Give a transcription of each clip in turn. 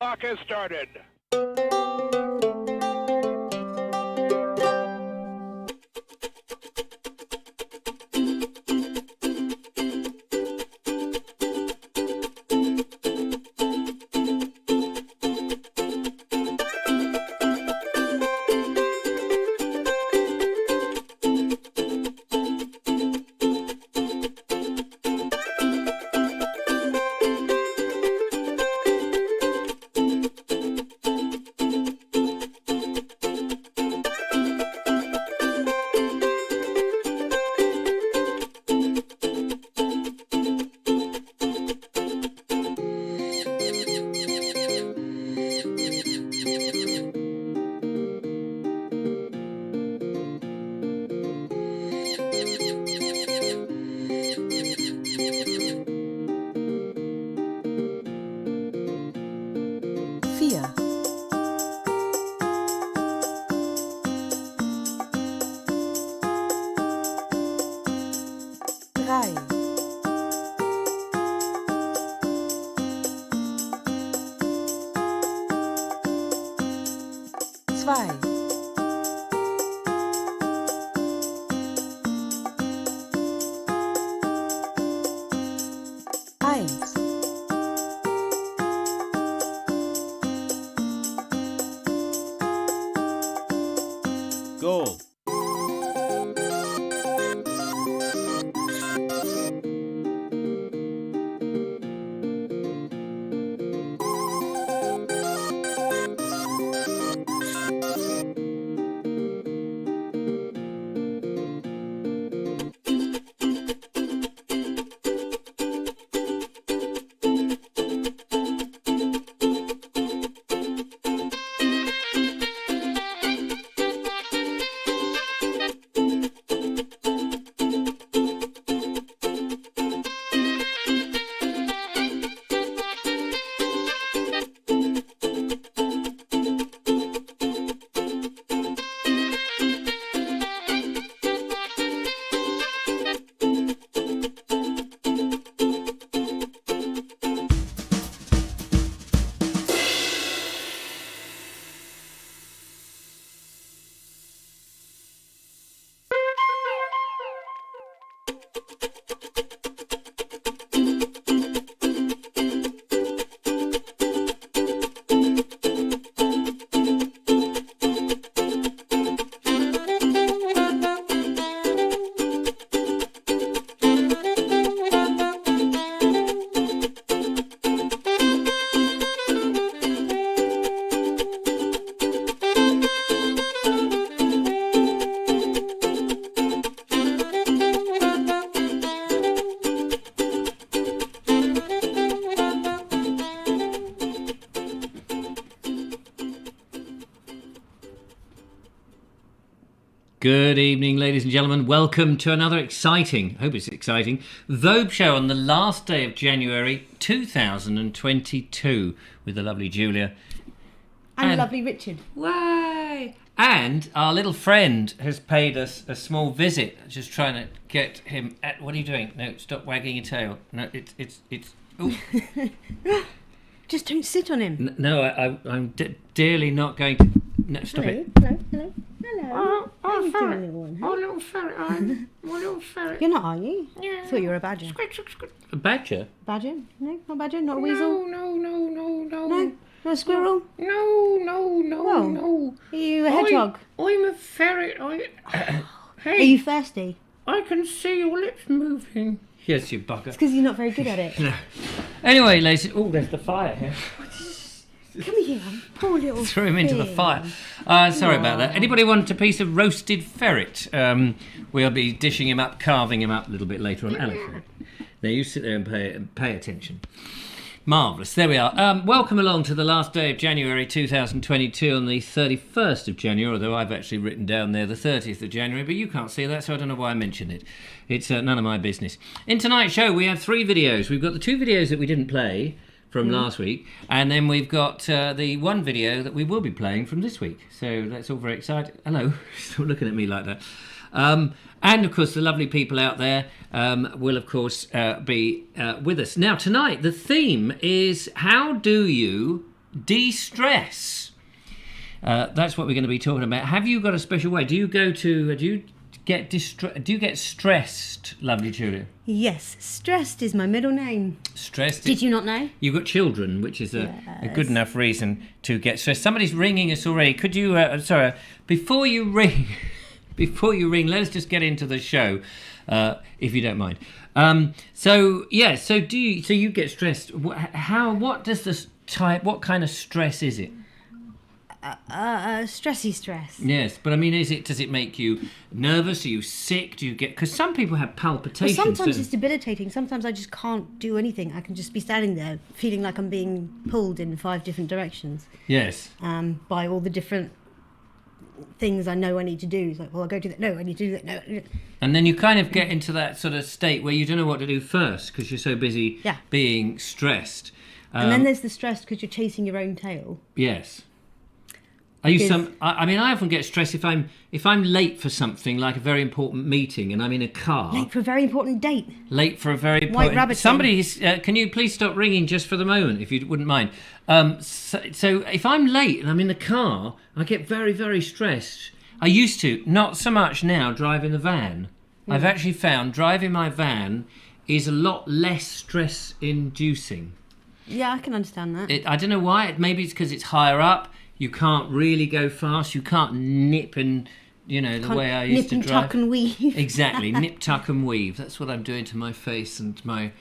Clock has started. Goal. Good evening, ladies and gentlemen. Welcome to another exciting, I hope it's exciting, Vobes Show on the last day of January 2022 with the lovely Julia. And lovely Richard. Why? And our little friend has paid us a small visit. Just trying to get him at... What are you doing? No, stop wagging your tail. No, it's... Ooh. Just don't sit on him. No, I'm dearly not going to... No, stop it. Hello. How you doing, little one? Huh? Little ferret, I'm my little ferret. You're not, are you? Yeah. I thought you were a badger. A badger? Badger? No, not a badger, not a weasel. No. No, not a squirrel. No. Are you a hedgehog? I'm a ferret. Hey, Are you thirsty? I can see your lips moving. Yes, you bugger. It's because you're not very good at it. No. Anyway, ladies... Oh, there's the fire here. Come here, poor little Threw him into the thing. fire. Sorry about that. Anybody want a piece of roasted ferret? We'll be dishing him up, carving him up a little bit later on. Alex, now you sit there and pay attention. Marvellous. There we are. Welcome along to the last day of January 2022 on the 31st of January, although I've actually written down there the 30th of January, but you can't see that, so I don't know why I mentioned it. It's none of my business. In tonight's show, we have 3 videos. We've got the 2 videos that we didn't play from last week, and then we've got the 1 video that we will be playing from this week. So that's all very exciting. Hello. Stop looking at me like that. And, of course, the lovely people out there will, of course, be with us. Now, tonight, the theme is how do you de-stress. That's what we're going to be talking about. Have you got a special way? Do you get stressed, lovely Julia? Yes, stressed is my middle name. Stressed. Did you not know? You've got children, which is a good enough reason to get stressed. Somebody's ringing us already. Could you? Sorry, before you ring, let us just get into the show, if you don't mind. So you get stressed? What does this type? What kind of stress is it? Stressy stress. Yes, but I mean, does it make you nervous? Are you sick? Do you get? Because some people have palpitations. Well, sometimes it's debilitating. Sometimes I just can't do anything. I can just be standing there feeling like I'm being pulled in 5 different directions. Yes. By all the different things I know I need to do. It's like, well, I'll go do that. No, I need to do that. No. And then you kind of get into that sort of state where you don't know what to do first because you're so busy being stressed. And then there's the stress because you're chasing your own tail. Yes. I mean, I often get stressed if I'm late for something like a very important meeting and I'm in a car. Late for a very important date. Late for a very White important... rabbit. Somebody, can you please stop ringing just for the moment, if you wouldn't mind? So if I'm late and I'm in the car, I get very, very stressed. I used to, not so much now, driving the van. I've actually found driving my van is a lot less stress-inducing. Yeah, I can understand that. I don't know why. Maybe it's because it's higher up. You can't really go fast. You can't nip and, the way I used to drive. Nip and tuck and weave. Exactly. Nip, tuck and weave. That's what I'm doing to my face and my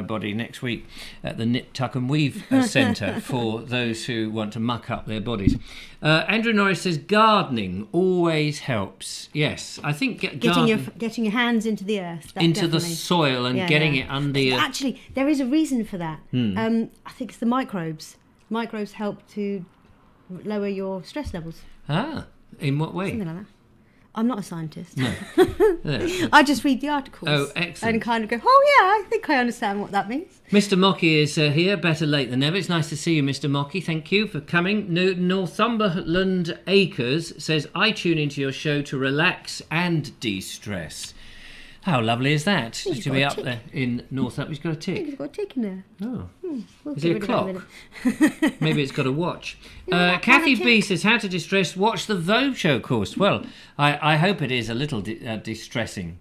body next week at the Nip, Tuck and Weave Centre for those who want to muck up their bodies. Andrew Norris says gardening always helps. Yes, I think getting your hands into the earth. Into the soil and getting it under your... Actually, there is a reason for that. I think it's the microbes. Microbes help to lower your stress levels. Ah, in what way? Something like that. I'm not a scientist. No. I just read the articles. Oh, excellent. And kind of go, oh yeah, I think I understand what that means. Mr. Mocky is here, better late than never. It's nice to see you, Mr. Mocky. Thank you for coming. Northumberland Acres says, I tune into your show to relax and de-stress. How lovely is that? To be up there in Northumberland. He's got a tick. I think he's got a tick in there. Oh. We'll Is it a clock? Maybe it's got a watch. Kathy B says, how to distress, watch the Vobes Show course. Well, I hope it is a little distressing.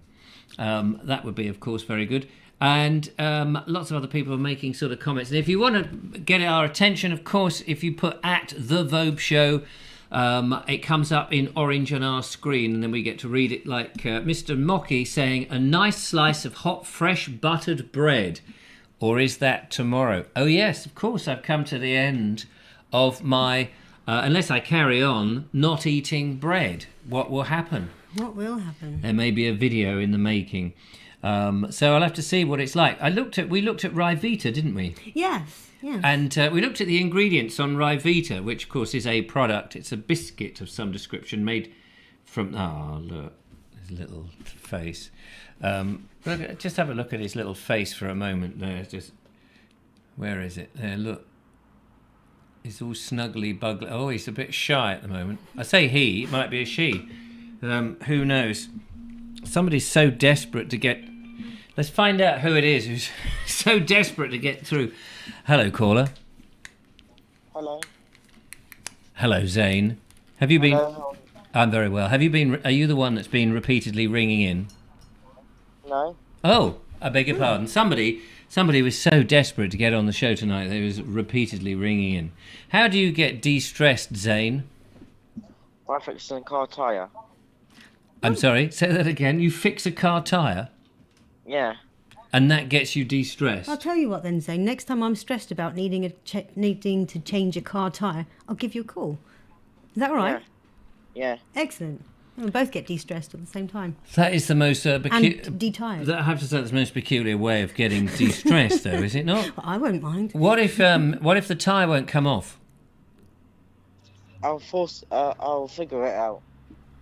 That would be, of course, very good. And lots of other people are making sort of comments. And if you want to get our attention, of course, if you put at the Vobes Show, it comes up in orange on our screen, and then we get to read it like Mr. Mocky saying, a nice slice of hot, fresh, buttered bread. Or is that tomorrow? Oh, yes, of course, I've come to the end of my, unless I carry on, not eating bread. What will happen? What will happen? There may be a video in the making. So I'll have to see what it's like. We looked at Ryvita, didn't we? Yes. And we looked at the ingredients on Ryvita, which, of course, is a product. It's a biscuit of some description made from... Oh, look, his little face. Just have a look at his little face for a moment there. Where is it? There, look. He's all snuggly, bugly. Oh, he's a bit shy at the moment. I say he, it might be a she. Who knows? Somebody's so desperate to get... Let's find out who it is who's so desperate to get through. Hello, caller. Hello. Hello, Zane. Have you been... Hello. I'm very well. Have you been... Are you the one that's been repeatedly ringing in? No. Oh, I beg your pardon. Somebody was so desperate to get on the show tonight they was repeatedly ringing in. How do you get de-stressed, Zane? By fixing a car tyre. I'm sorry, say that again. You fix a car tyre? Yeah. And that gets you de-stressed? I'll tell you what then, Zane. Next time I'm stressed about needing to change a car tyre, I'll give you a call. Is that all right? Yeah. Excellent. We'll both get de-stressed at the same time. That is the most... and de-tired. I have to say that's the most peculiar way of getting de-stressed, though, is it not? Well, I won't mind. What if the tyre won't come off? I'll figure it out.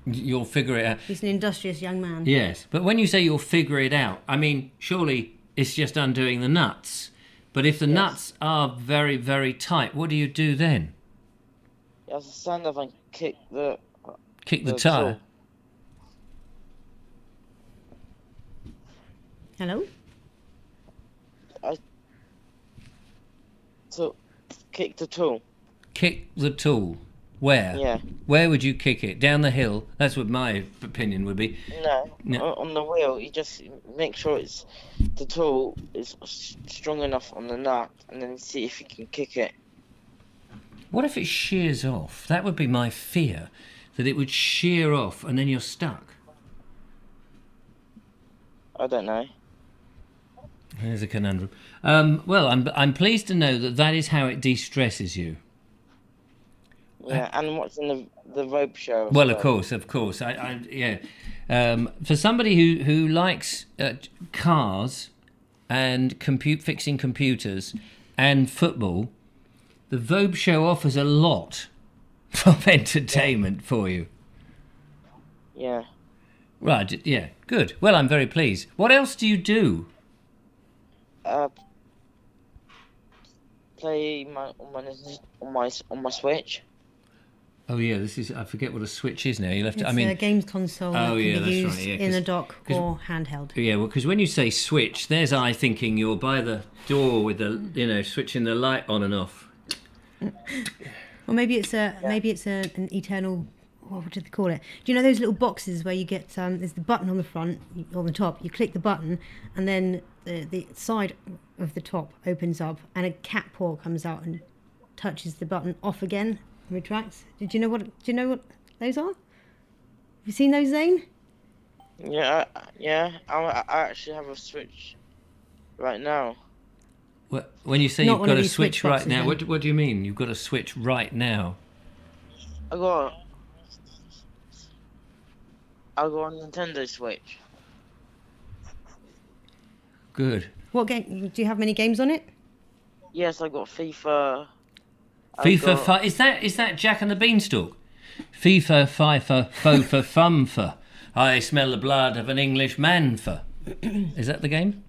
You'll figure it out. He's an industrious young man. Yes, but when you say you'll figure it out, I mean, surely it's just undoing the nuts. But if the nuts are very, very tight, what do you do then? You have to stand up and kick the tyre? tool. Hello? kick the tool. Kick the tool. Where? Yeah. Where would you kick it? Down the hill? That's what my opinion would be. No. On the wheel. You just make sure the tool is strong enough on the nut, and then see if you can kick it. What if it shears off? That would be my fear, that it would shear off and then you're stuck. I don't know. There's a conundrum. Well, I'm pleased to know that is how it de-stresses you. Yeah, and what's in the Vobes Show? Well, of course. Yeah. For somebody who likes cars and fixing computers and football, the Vobes Show offers a lot of entertainment for you. Yeah. Right. Yeah. Good. Well, I'm very pleased. What else do you do? Play on my Switch. Oh yeah, I forget what a Switch is now. It's a games console that can be used in a dock or handheld. Yeah, well, because when you say Switch, there's I thinking you're by the door with the switching the light on and off. Or maybe it's an eternal. What do they call it? Do you know those little boxes where you get there's the button on the front, on the top. You click the button, and then the side of the top opens up, and a cat paw comes out and touches the button off again. Retracts. Do you know what those are? Have you seen those, Zane? Yeah. I actually have a Switch right now. When you say Not you've got a Switch Switch right boxes, now, then. what do you mean? You've got a Switch right now? I got a Nintendo Switch. Good. What game? Do you have many games on it? Yes, I got FIFA. FIFA 5. Is that Jack and the Beanstalk? FIFA, FIFA, Fofa, Fumfa. I smell the blood of an English man for. Is that the game?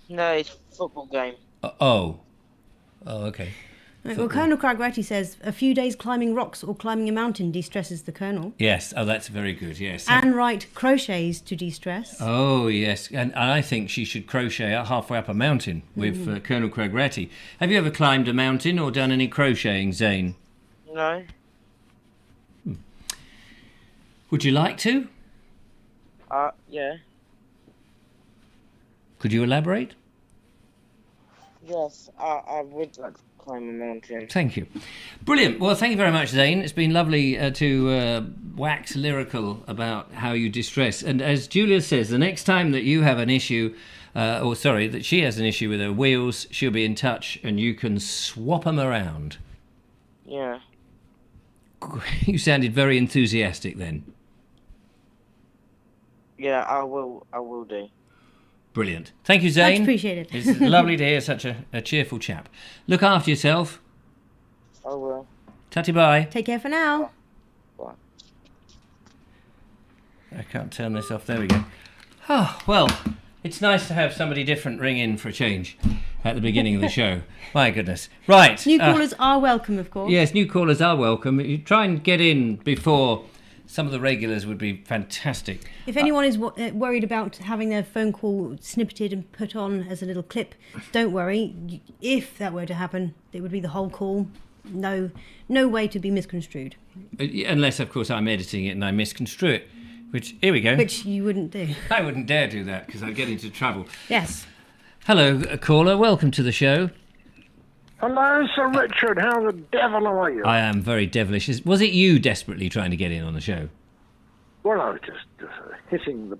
No, it's a football game. Oh, okay. Right, well, Colonel Cragratty says a few days climbing rocks or climbing a mountain de-stresses the Colonel. Yes. Oh, that's very good. Yes. Anne Wright crochets to de-stress. Oh, yes. And I think she should crochet halfway up a mountain with Colonel Cragratty. Have you ever climbed a mountain or done any crocheting, Zane? No. Would you like to? Yeah. Could you elaborate? Yes, I would like to climb a mountain. Thank you. Brilliant. Well, thank you very much, Zane. It's been lovely to wax lyrical about how you distress. And as Julia says, the next time that you have an issue, that she has an issue with her wheels, she'll be in touch and you can swap them around. Yeah. You sounded very enthusiastic then. Yeah, I will do. Brilliant. Thank you, Zane. Much appreciated. It's lovely to hear such a cheerful chap. Look after yourself. I will. Tatty bye. Take care for now. Bye. I can't turn this off. There we go. Oh, well, it's nice to have somebody different ring in for a change at the beginning of the show. My goodness. Right. New callers are welcome, of course. Yes, new callers are welcome. You try and get in before some of the regulars would be fantastic. If anyone is worried about having their phone call snippeted and put on as a little clip, don't worry. If that were to happen, it would be the whole call. No way to be misconstrued. Unless, of course, I'm editing it and I misconstrue it. Which, here we go. Which you wouldn't do. I wouldn't dare do that because I'd get into trouble. Yes. Hello, caller. Welcome to the show. Hello, Sir Richard. How the devil are you? I am very devilish. Was it you desperately trying to get in on the show? Well, I was just hitting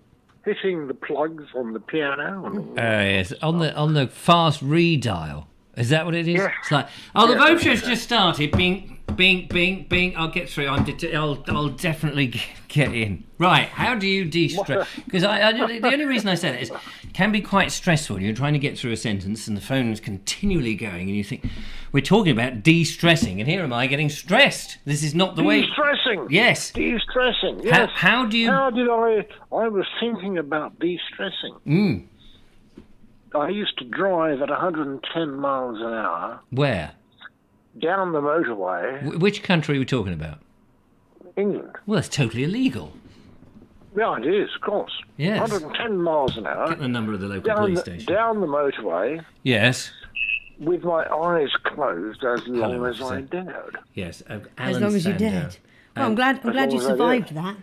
the plugs on the piano. Yes, on the fast redial. Is that what it is? Yes. It's like, the Vobes Show's just started. Bing, bing, bing, bing. I'll get through. I'll definitely get in. Right. How do you de-stress? Because the only reason I say that is it can be quite stressful. You're trying to get through a sentence and the phone is continually going, and you think we're talking about de-stressing, and here am I getting stressed. This is not the way. De-stressing. Yes. De-stressing. Yes. How do you? How did I was thinking about de-stressing. I used to drive at 110 miles an hour. Where? Down the motorway. Which country are we talking about? England. Well, that's totally illegal. Yeah, it is, of course. Yes. 110 miles an hour. Get the number of the local police station. Down the motorway. Yes. with my eyes closed as long Hello, as I sir. dared. Yes, As Alan long as you Sandow. dared. Well, I'm glad you long as I survived that.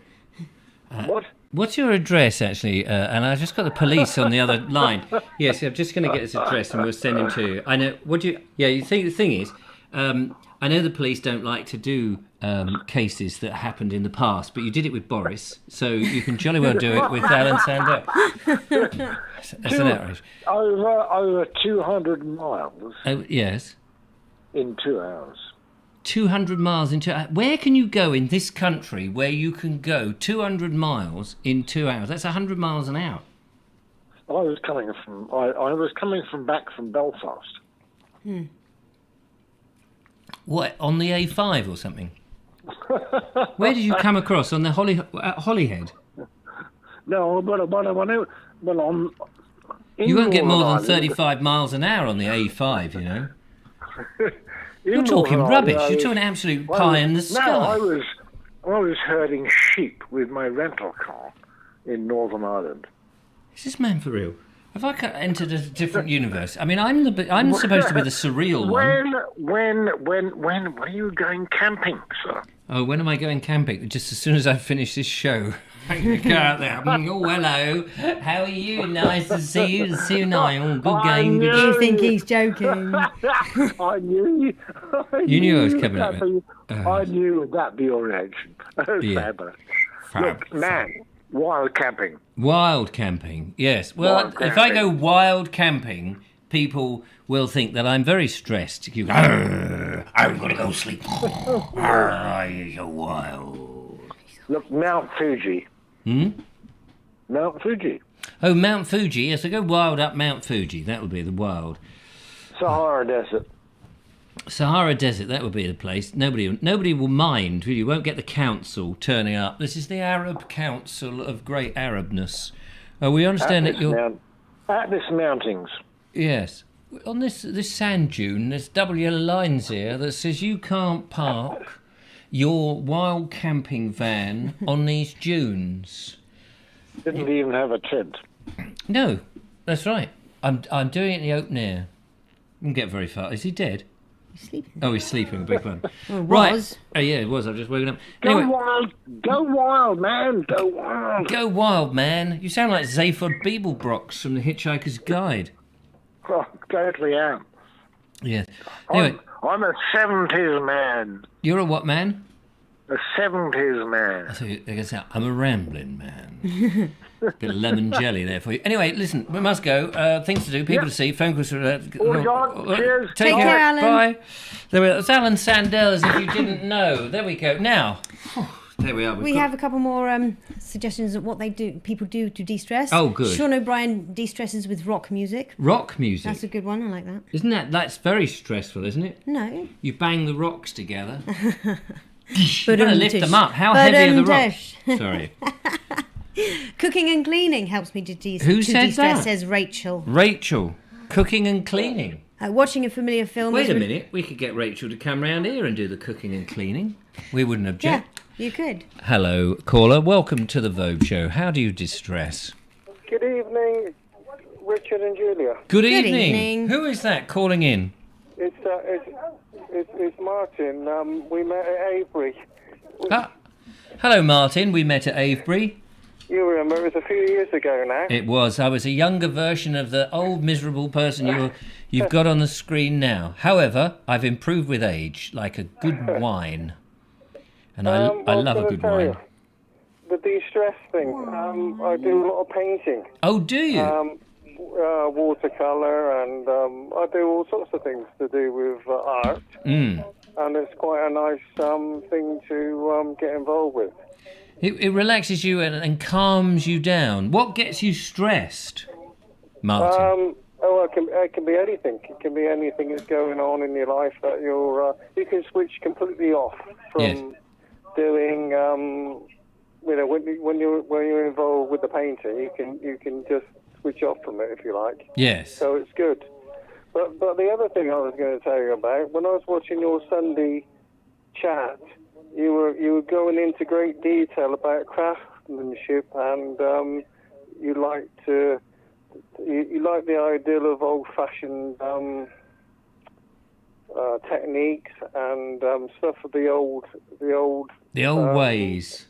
What? What's your address, actually? And I just got the police on the other line. Yes, I'm just going to get his address and we'll send him to you. I know. What do you? Yeah, you think the thing is, I know the police don't like to do cases that happened in the past, but you did it with Boris, so you can jolly well do it with Alan Sandow. That's an outrage. Over 200 miles Oh yes, in 2 hours. 200 miles into. Where can you go in this country where you can go 200 miles in 2 hours? That's 100 miles an hour. I was coming from back from Belfast. What, on the A5 or something? Where did you come across? On the Holyhead? No, but on. You won't get more than Northern 35 miles an hour on the A5, you know. In You're talking Northern rubbish. Ireland, You're talking absolute pie in the sky. No, I was herding sheep with my rental car in Northern Ireland. Is this man for real? Have I entered a different universe? I mean, I'm supposed to be the surreal one. When are you going camping, sir? Oh, when am I going camping? Just as soon as I finish this show. I'm going to go out there. Oh, hello. How are you? Nice to see you. See you, Niall. Good game. Good. You think he's joking? I knew. You knew I was coming up with. I knew that'd be your reaction. Yeah. Fabulous. Fab. Look, man, wild camping. Wild camping, yes. Well, Wild if I camping. go wild camping, people will think that I'm very stressed. You go, I'm going to go sleep. You're so wild. Look, Mount Fuji. Mount Fuji. Oh, Mount Fuji. Yes, I go wild up Mount Fuji. That would be the wild. Sahara Desert. Sahara Desert, that would be the place. Nobody will mind. You won't get the council turning up. This is the Arab Council of Great Arabness. We understand that you're... Atlas Mountings. Yes. On this sand dune, there's double yellow lines here that says you can't park your wild camping van on these dunes. Didn't even have a tent. No, that's right. I'm doing it in the open air. Wouldn't get very far. Is he dead? He's sleeping. Oh, he's sleeping. Big one. Well, Right. was. Oh, yeah, it was. I've just woken up. Go Anyway, wild, man. Go wild. go wild, man. You sound like Zaphod Beeblebrox from The Hitchhiker's Guide. Oh, totally am. Yes. Anyway, I'm a 70s man. you're a what man? A 70s man. So I guess I'm a rambling man. Bit of lemon jelly there for you. Anyway, listen, we must go. Things to do, people to see, phone calls. All gone. Cheers. Take Take care, Alan. Bye. There we are. That's Alan Sandell, as if you didn't know. There we go. Now, there we are. We have a couple more suggestions of what people do to de-stress. Oh, good. Sean O'Brien de-stresses with rock music. Rock music. That's a good one. I like that. That's very stressful, isn't it? No. You bang the rocks together. You've got to lift them up. How But heavy are the rocks? Sorry. Cooking and cleaning helps me to de-stress. Who said de-stress, that? says Rachel. Rachel, cooking and cleaning. Watching a familiar film. Wait is a re- minute, we could get Rachel to come round here and do the cooking and cleaning. We wouldn't Yeah, object. you could. Hello, caller. Welcome to the Vobes Show. How do you distress? Good evening, Richard and Julia. Good Good evening. evening. Who is that calling in? It's Martin. We met at Avebury. Ah, hello, Martin. We met at Avebury. You remember, it was a few years ago now. It was. I was a younger version of the old miserable person you've got on the screen now. However, I've improved with age, like a good wine. And I love a good wine. The de-stress thing. I do a lot of painting. Oh, do you? Watercolour, and I do all sorts of things to do with art. Mm. And it's quite a nice thing to get involved with. It relaxes you and calms you down. What gets you stressed, Martin? It can be anything. It can be anything that's going on in your life that you can switch completely off from Yes. doing. When you're involved with the painting, you can just switch off from it if you like. Yes. So it's good. But the other thing I was going to tell you about, when I was watching your Sunday chat, you were going into great detail about craftsmanship, and you like the ideal of old-fashioned techniques and stuff of the old ways. the The old ways,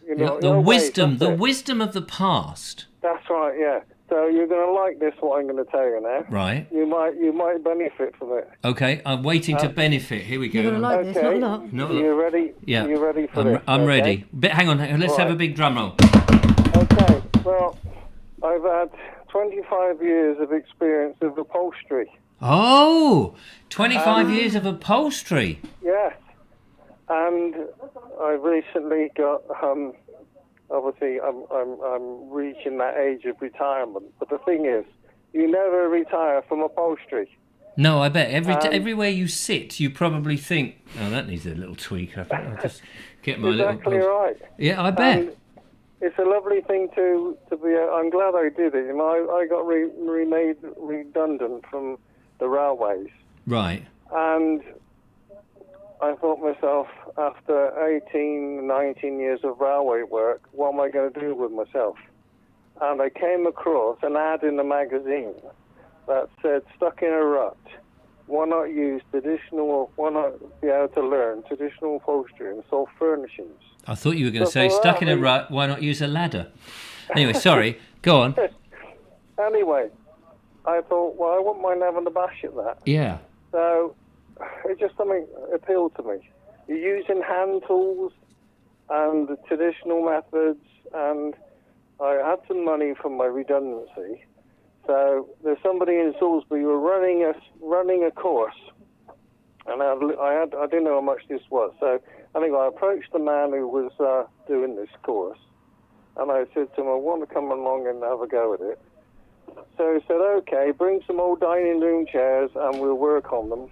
wisdom, that's the it. wisdom of the past. That's right, yeah. So you're going to like this, what I'm going to tell you now. Right. You might benefit from it. Okay, I'm waiting to benefit. Here we go. You're going to like this, not a lot. Not a Are you ready? Yeah. Are you ready for this? I'm okay? ready. Hang on, let's have a Right. big drum roll. Okay, well, I've had 25 years of experience of upholstery. Oh, 25 years of upholstery. Yes. And I've recently got, obviously, I'm reaching that age of retirement. But the thing is, you never retire from upholstery. No, I bet. Everywhere you sit, you probably think, oh, that needs a little tweak. I think I'll just get my Exactly little... right. Yeah, I bet. And it's a lovely thing to be. I'm glad I did it. You know, I got remade redundant from the railways, Right. and I thought myself, after 18, 19 years of railway work, what am I going to do with myself? And I came across an ad in the magazine that said, "Stuck in a rut. Why not be able to learn traditional upholstery and soft furnishings?" I thought you were going to So say, for stuck that in a rut, why not use a ladder? Anyway, sorry. Go on. Anyway, I thought, well, I wouldn't mind having a bash at that. Yeah. So it just something appealed to me. You're using hand tools and the traditional methods, and I had some money from my redundancy. So there's somebody in Salisbury who were running a course, and I didn't know how much this was. So I think I approached the man who was doing this course, and I said to him, I want to come along and have a go at it. So he said, okay, bring some old dining room chairs and we'll work on them.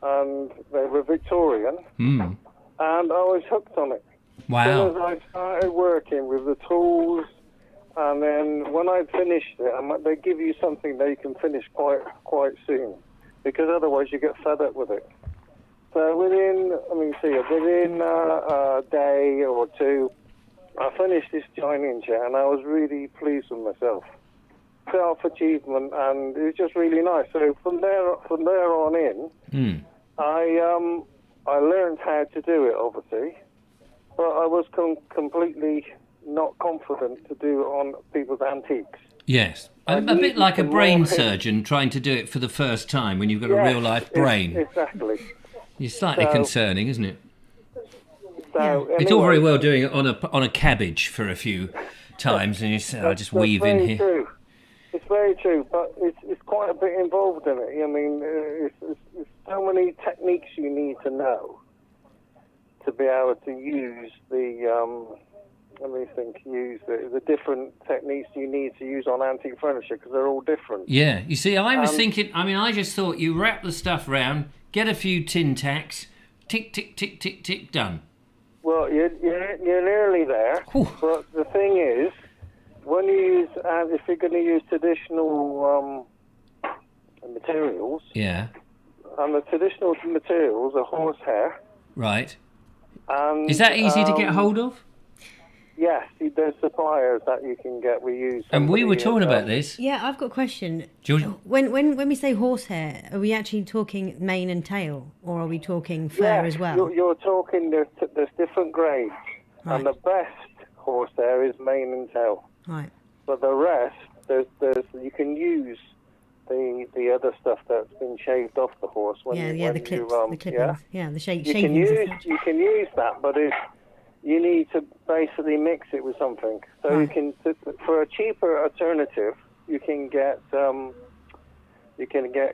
And they were Victorian, and I was hooked on it. Wow. As soon as I started working with the tools, and then when I'd finished it, they give you something that you can finish quite soon, because otherwise you get fed up with it. So within a day or two, I finished this dining chair, and I was really pleased with myself. Self-achievement, and it was just really nice. So from there on in, I learned how to do it, obviously, but I was completely not confident to do it on people's antiques. Yes. A bit like a brain surgeon trying to do it for the first time when you've got a real-life brain. Exactly. It's slightly concerning, isn't it? So It's all anyway, very well doing it on a cabbage for a few times, and you say, I'll just weave in here. True. It's very true, but it's quite a bit involved in it. I mean, it's so many techniques you need to know to be able to use the different techniques you need to use on antique furniture, because they're all different. Yeah, you see, I was thinking, I just thought you wrap the stuff round, get a few tin tacks, tick, tick, tick, tick, tick, done. Well, you're nearly there, but the thing is, when you use, if you're going to use traditional materials, and the traditional materials are horsehair. Right. And, is that easy to get hold of? Yes, there's suppliers that you can get. We use. And we were talking about this. Yeah, I've got a question. George? When we say horsehair, are we actually talking mane and tail, or are we talking fur as well? You're talking. There's different grades, Right. and the best horsehair is mane and tail. Right. But the rest, there's you can use the other stuff that's been shaved off the horse when the clips, the clippings. Yeah, the you can use that, but you need to basically mix it with something. So you can, for a cheaper alternative, you can get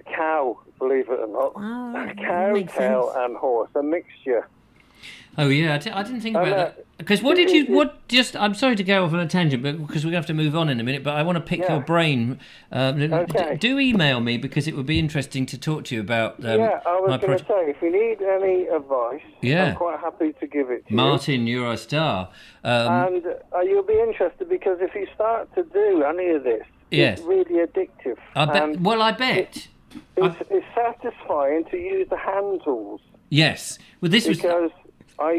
cow, believe it or not, cow tail and horse, a mixture. Oh yeah, I didn't think about that. Because I'm sorry to go off on a tangent, but because we're going to have to move on in a minute, but I want to pick your brain. Do email me, because it would be interesting to talk to you about I was going to say, if you need any advice, I'm quite happy to give it to Martin, you're a star. And you'll be interested, because if you start to do any of this, it's really addictive. I bet. It's satisfying to use the hand tools. Yes. Well, this was... Because I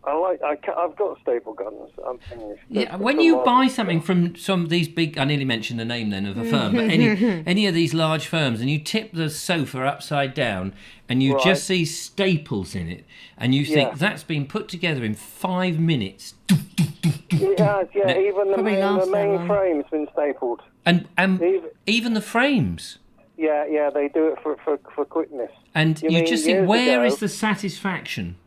I've got staple guns. I'm finished. Yeah, when you buy something from some of these big, I nearly mentioned the name then of a firm, but any of these large firms, and you tip the sofa upside down, and you just see staples in it, and you think that's been put together in 5 minutes. It has, yeah. Even the main frame's been stapled. And even the frames. Yeah, they do it for quickness. And you just think, where is the satisfaction?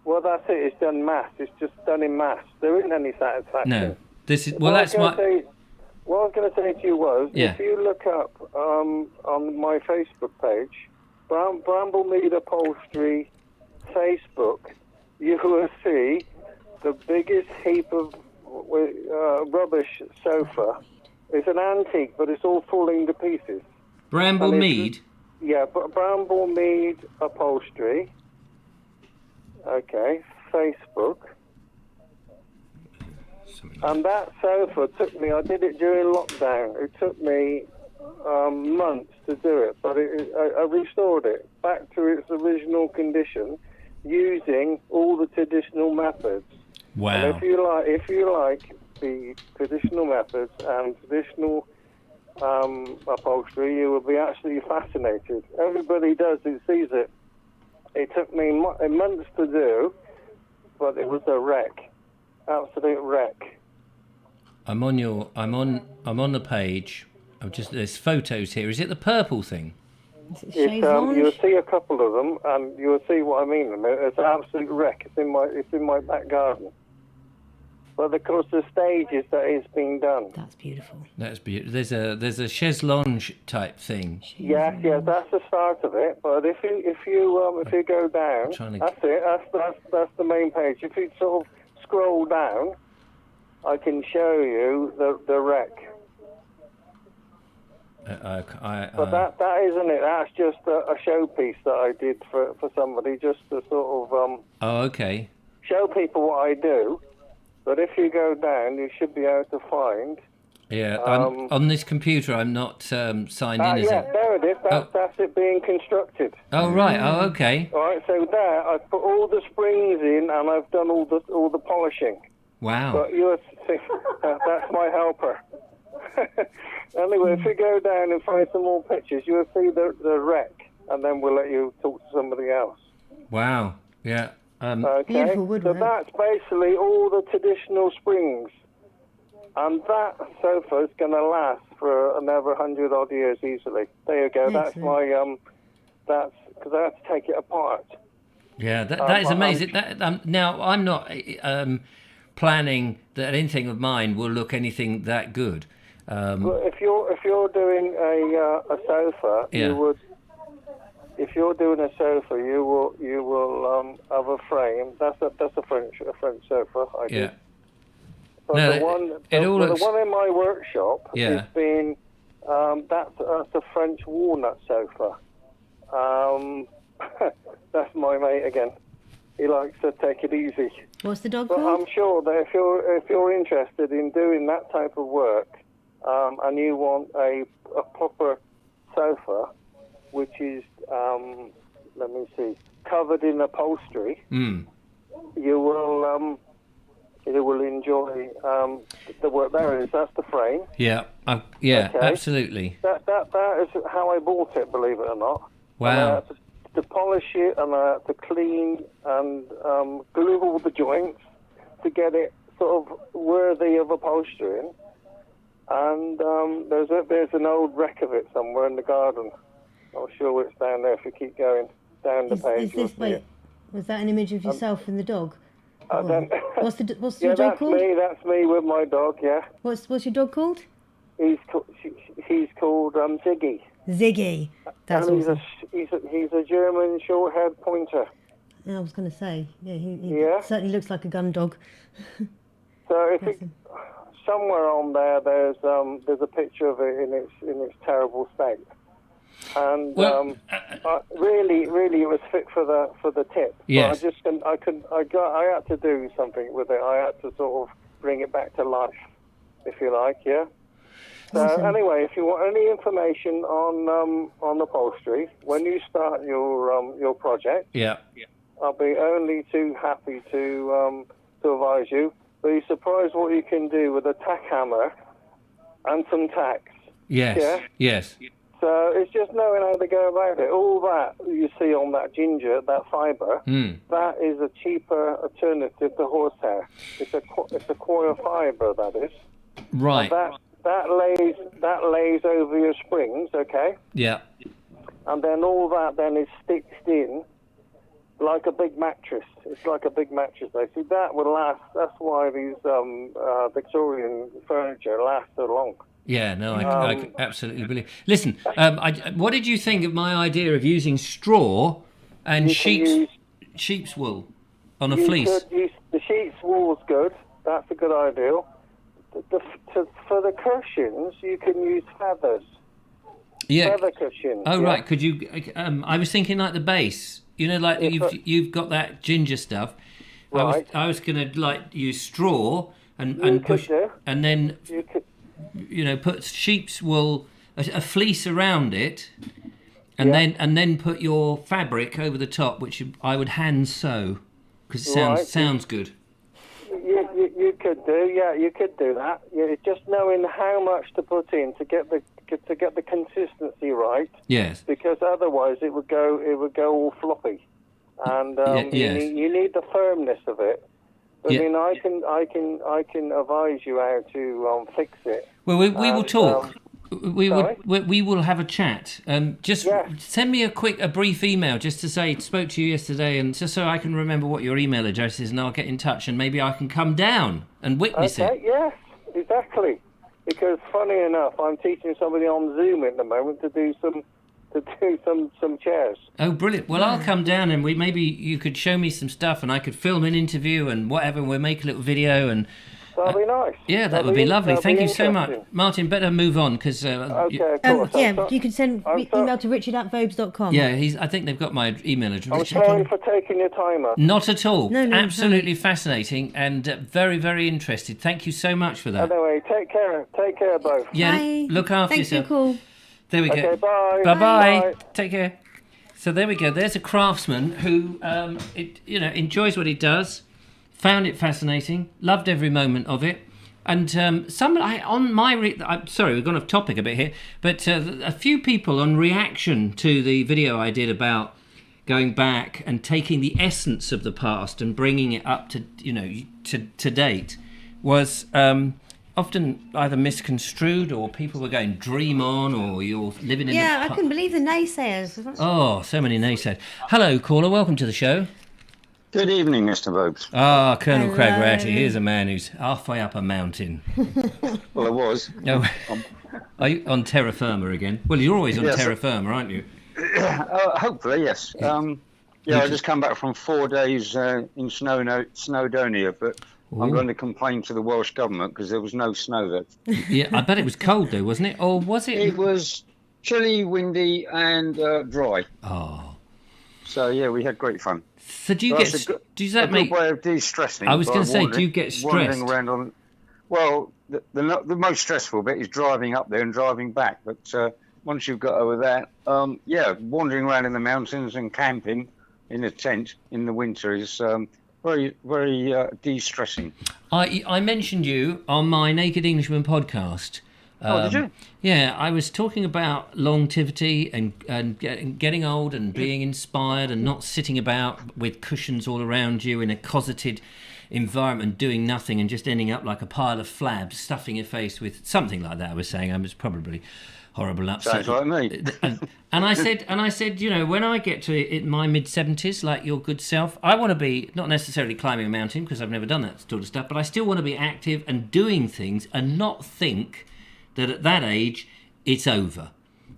Well, that's it. It's done mass. It's just done in mass. There isn't any satisfaction. No, this is what I was going to say to you was, if you look up on my Facebook page, Bramblemead Upholstery Facebook, you will see the biggest heap of rubbish sofa. It's an antique, but it's all falling to pieces. Bramblemead? Yeah, Bramblemead Upholstery. Okay, Facebook. And that sofa took me, I did it during lockdown, it took me months to do it, but I restored it back to its original condition using all the traditional methods. Wow. And if you like the traditional methods and traditional upholstery, you will be absolutely fascinated. Everybody does who sees it. It took me months to do, but it was a wreck, absolute wreck. I'm on the page. There's photos here. Is it the purple thing? You'll see a couple of them, and you'll see what I mean. It's an absolute wreck. It's in my back garden. But of course, the stages that it's being done. That's beautiful. That's beautiful. There's a chaise lounge type thing. Yeah, that's the start of it. But if you go down, that's it. That's the main page. If you sort of scroll down, I can show you the wreck. But that isn't it. That's just a showpiece that I did for somebody, just to sort of show people what I do. But if you go down, you should be able to find. Yeah, on this computer, I'm not signed in. Is it? There it is. That's it being constructed. Oh right. Oh okay. All right. So there, I've put all the springs in, and I've done all the polishing. Wow. But you'll see, that's my helper. Anyway, if you go down and find some more pictures, you'll see the wreck, and then we'll let you talk to somebody else. Wow. Yeah. Okay, beautiful woodwork. So that's basically all the traditional springs, and that sofa is going to last for another 100 odd years easily. There you go. Excellent. That's my that's because I have to take it apart. Yeah, that is amazing. Now I'm not planning that anything of mine will look anything that good. Well, if you're doing a sofa, you would. If you're doing a sofa, you will have a frame. That's a French sofa. I did. But no, the one in my workshop has been that's a French walnut sofa. That's my mate again. He likes to take it easy. What's the dog but called? I'm sure that if you're interested in doing that type of work, and you want a proper sofa, which is, let me see, covered in upholstery, you will enjoy the work. There it is. That's the frame. Yeah, Okay. Absolutely. That is how I bought it, believe it or not. Wow. And I had to polish it, and I had to clean and glue all the joints to get it sort of worthy of upholstering. And there's an old wreck of it somewhere in the garden. I'm sure it's down there. If you keep going down the page, you'll see it. Was that an image of yourself and the dog? What's yeah, your dog called? That's me with my dog. Yeah. What's your dog called? He's called Ziggy. Ziggy. That's and awesome. He's a German short-haired pointer. Yeah, I was going to say, he certainly looks like a gun dog. So somewhere on there's a picture of it in its terrible state. And really, it was fit for the tip. Yes. But I had to do something with it. I had to sort of bring it back to life, if you like. Yeah. So anyway, if you want any information on upholstery, when you start your project, I'll be only too happy to advise you. But you're surprised what you can do with a tack hammer and some tacks. Yes. Yeah? Yes. So it's just knowing how to go about it. All that you see on that ginger, that fibre, that is a cheaper alternative to horsehair. It's a coir fibre, that is. Right. That lays over your springs, okay? Yeah. And then all that then is stitched in like a big mattress. It's like a big mattress. See, that would last. That's why these Victorian furniture lasts so long. Yeah, no, I absolutely believe. Listen, what did you think of my idea of using straw and sheep's wool on a fleece? The sheep's wool's good. That's a good idea. For the cushions, you can use feathers. Yeah. Feather cushions. Oh, yeah? right. Could you? I was thinking like the base. You know, like you've got that ginger stuff. Right. I was going to like use straw and push, and then put sheep's wool, a fleece around it, and then put your fabric over the top, which I would hand sew because it sounds good. You could do, yeah, you could do that. Yeah, just knowing how much to put in to get the consistency right. Yes. Because otherwise it would go all floppy, and you need the firmness of it. I mean, I can advise you how to fix it. Well, we will talk. We will have a chat. Just send me a brief email just to say spoke to you yesterday, and just so I can remember what your email address is, and I'll get in touch, and maybe I can come down and witness it. Yes, exactly. Because funny enough, I'm teaching somebody on Zoom at the moment to do some chairs. Oh, brilliant! Well, I'll come down, and maybe you could show me some stuff, and I could film an interview and whatever. And we'll make a little video and. That'd be nice. Yeah, that would be lovely. Thank you so much. Martin, better move on because... okay, of course. You can send email to richard@vobes.com. Yeah, I think they've got my email address. I'm sorry for taking your time up. Not at all. No, absolutely fascinating and very, very interested. Thank you so much for that. Anyway, take care. Take care, both. Yeah, Bye. Look after Thanks yourself. for your call. There we go. Okay, bye. Bye-bye. Take care. So there we go. There's a craftsman who enjoys what he does, found it fascinating, loved every moment of it. And I'm sorry, we've gone off topic a bit here, but a few people on reaction to the video I did about going back and taking the essence of the past and bringing it up to date was often either misconstrued or people were going dream on or you're living in I couldn't believe the naysayers. Oh, so many naysayers. Hello, caller. Welcome to the show. Good evening, Mr. Vobes. Ah, Colonel Craig Ratty. Here's a man who's halfway up a mountain. Well, I was. Oh, are you on terra firma again? Well, you're always on terra firma, aren't you? Hopefully, yes. I just come back from 4 days in Snowdonia, but I'm going to complain to the Welsh Government because there was no snow there. Yeah, I bet it was cold though, wasn't it? Or was it? It was chilly, windy and dry. Oh. So, yeah, we had great fun. So do you get... does that make... good way of de-stressing. I was going to say, do you get stressed? Around the most stressful bit is driving up there and driving back. But once you've got over that, wandering around in the mountains and camping in a tent in the winter is very, very de-stressing. I mentioned you on my Naked Englishman podcast. Did you? Yeah, I was talking about longevity and getting old and being inspired and not sitting about with cushions all around you in a cosseted environment doing nothing and just ending up like a pile of flabs stuffing your face with something like that. I was saying I was probably horrible and upset. Sounds like me. And I said, when I get to my mid-70s, like your good self, I want to be not necessarily climbing a mountain because I've never done that sort of stuff, but I still want to be active and doing things and not think that at that age it's over.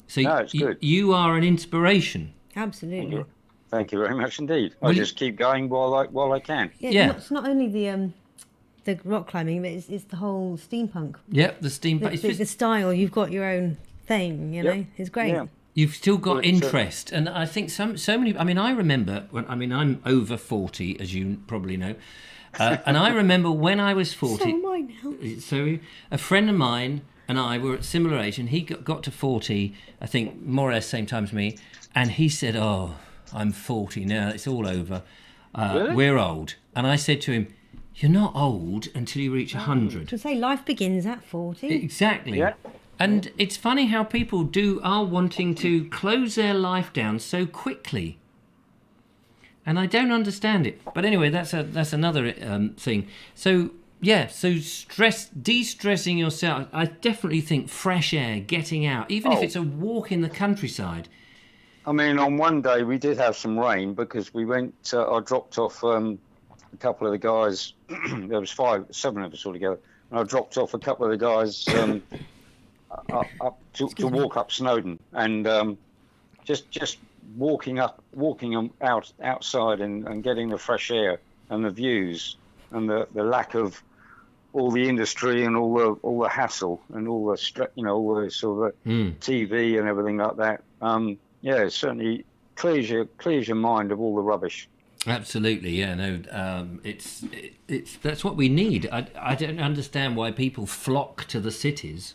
So it's good. You are an inspiration. Absolutely. Thank you very much indeed. I just keep going while I can. Yeah. It's not only the rock climbing, but it's the whole steampunk. Yep, the steampunk. The style. You've got your own thing. It's great. Yeah. You've still got interest, and I think so many. I mean, I remember I'm over 40, as you probably know, and I remember when I was 40. So am I now. So a friend of mine and I were at similar age, and he got to 40, I think more or less same time as me, and he said, "Oh, I'm 40 now. It's all over." Really? We're old. And I said to him, you're not old until you reach 100. To say life begins at 40. Exactly. Yeah. And it's funny how people are wanting to close their life down so quickly. And I don't understand it. But anyway, that's another thing. So, yeah, so de-stressing yourself. I definitely think fresh air, getting out, even if it's a walk in the countryside. I mean, on one day we did have some rain because we went. I dropped off a couple of the guys. There was 7 of us all together, and I dropped off a couple of the guys up to walk up Snowdon, and just walking outside and getting the fresh air and the views and the lack of all the industry and all the hassle and all the all the sort of TV and everything like that. Yeah, it certainly clears your mind of all the rubbish. Absolutely, yeah. No, it's that's what we need. I don't understand why people flock to the cities,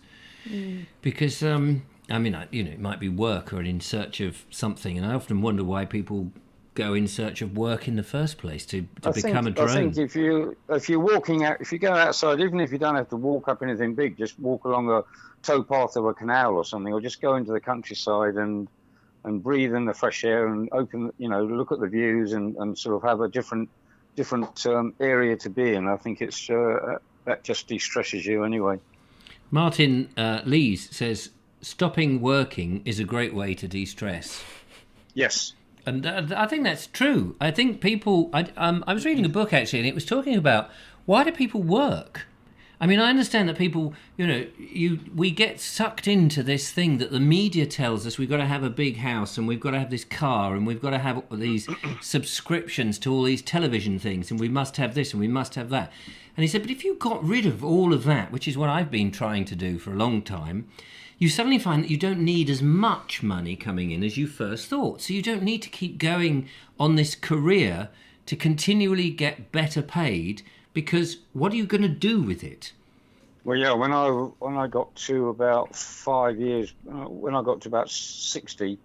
because I mean, it might be work or in search of something, and I often wonder why people go in search of work in the first place to become a drone. I think if you're walking out, if you go outside, even if you don't have to walk up anything big, just walk along a towpath of a canal or something, or just go into the countryside and breathe in the fresh air and look at the views and sort of have a different area to be in. I think it's that just de-stresses you anyway. Martin Lees says stopping working is a great way to de-stress. Yes. And I think that's true. I think people... I was reading a book, actually, and it was talking about why do people work? I mean, I understand that people, we get sucked into this thing that the media tells us we've got to have a big house and we've got to have this car and we've got to have these subscriptions to all these television things and we must have this and we must have that. And he said, but if you got rid of all of that, which is what I've been trying to do for a long time, you suddenly find that you don't need as much money coming in as you first thought. So you don't need to keep going on this career to continually get better paid, because what are you going to do with it? Well, yeah, when I got to about 5 years, when I got to about 60,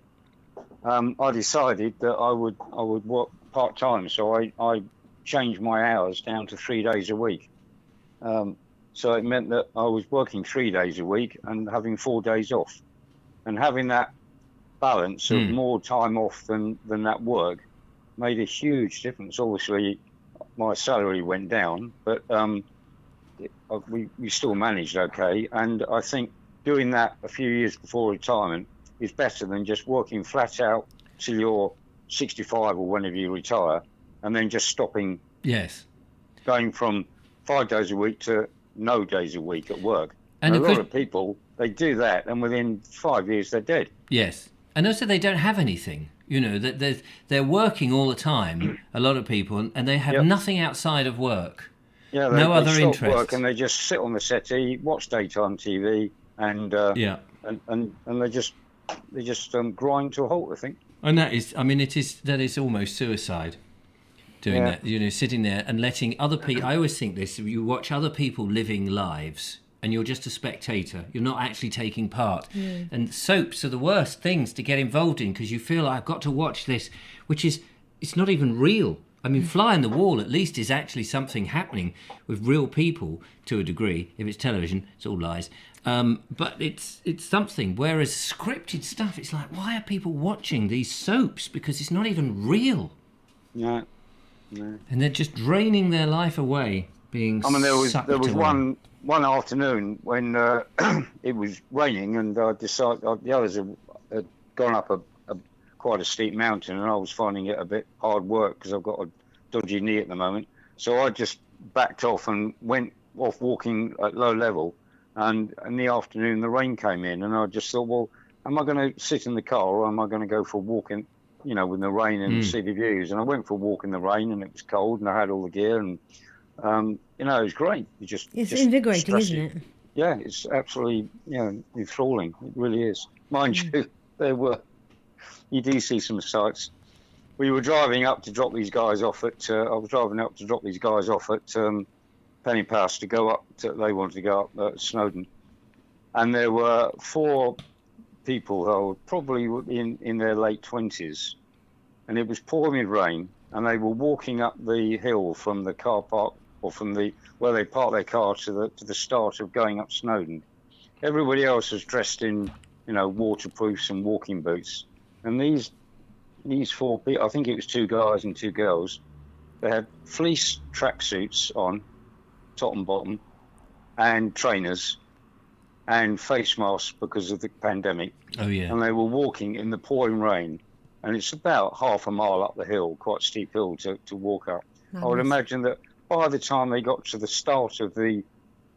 I decided that I would work part-time. So I changed my hours down to 3 days a week. So it meant that I was working 3 days a week and having 4 days off. And having that balance of more time off than that work made a huge difference. Obviously, my salary went down, but we still managed okay. And I think doing that a few years before retirement is better than just working flat out till you're 65 or whenever you retire, and then just stopping. Yes. Going from 5 days a week to no days a week at work. And a lot of people, they do that, and within 5 years they're dead. Yes. And also they don't have anything. They're working all the time, a lot of people, and they have nothing outside of work. Yeah, no other stop interests. Work and they just sit on the settee, watch daytime TV, and they just grind to a halt, I think. And that is almost suicide. Doing that, sitting there and letting other people. I always think this: you watch other people living lives, and you're just a spectator. You're not actually taking part. Yeah. And soaps are the worst things to get involved in because you feel like, I've got to watch this, it's not even real. I mean, Fly on the Wall at least is actually something happening with real people to a degree. If it's television, it's all lies. But it's something. Whereas scripted stuff, it's like, why are people watching these soaps? Because it's not even real. Yeah. No. And they're just draining their life away, being there was away. one afternoon when it was raining, and I decided the others had gone up quite a steep mountain, and I was finding it a bit hard work because I've got a dodgy knee at the moment. So I just backed off and went off walking at low level. And in the afternoon, the rain came in, and I just thought, well, am I going to sit in the car or am I going to go for a walk in? With the rain and see the views. And I went for a walk in the rain, and it was cold, and I had all the gear, and it was great. It's invigorating, isn't it? Yeah, it's absolutely enthralling. It really is. Mind you, you do see some sights. We were driving up to drop these guys off at. I was driving up to drop these guys off at Penny Pass to go up. They wanted to go up Snowdon, and there were 4 people who were probably in their late 20s, and it was pouring with rain, and they were walking up the hill from the car park, or from where they park their car to the start of going up Snowdon. Everybody else was dressed in, waterproofs and walking boots, and these 4 people, I think it was 2 guys and 2 girls, they had fleece tracksuits on, top and bottom, and trainers, and face masks because of the pandemic. Oh yeah. And they were walking in the pouring rain, and it's about half a mile up the hill, quite a steep hill to walk up. Nice. I would imagine that by the time they got to the start of the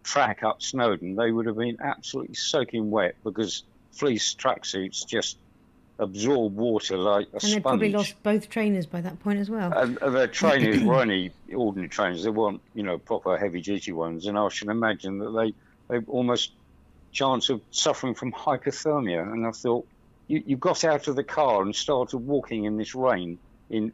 track up Snowdon, they would have been absolutely soaking wet, because fleece tracksuits just absorb water like a And sponge. they'd probably lost both trainers by that point as well. And their trainers were only ordinary trainers. They weren't, proper heavy-duty ones. And I should imagine that they almost chance of suffering from hypothermia. And I thought, you got out of the car and started walking in this rain in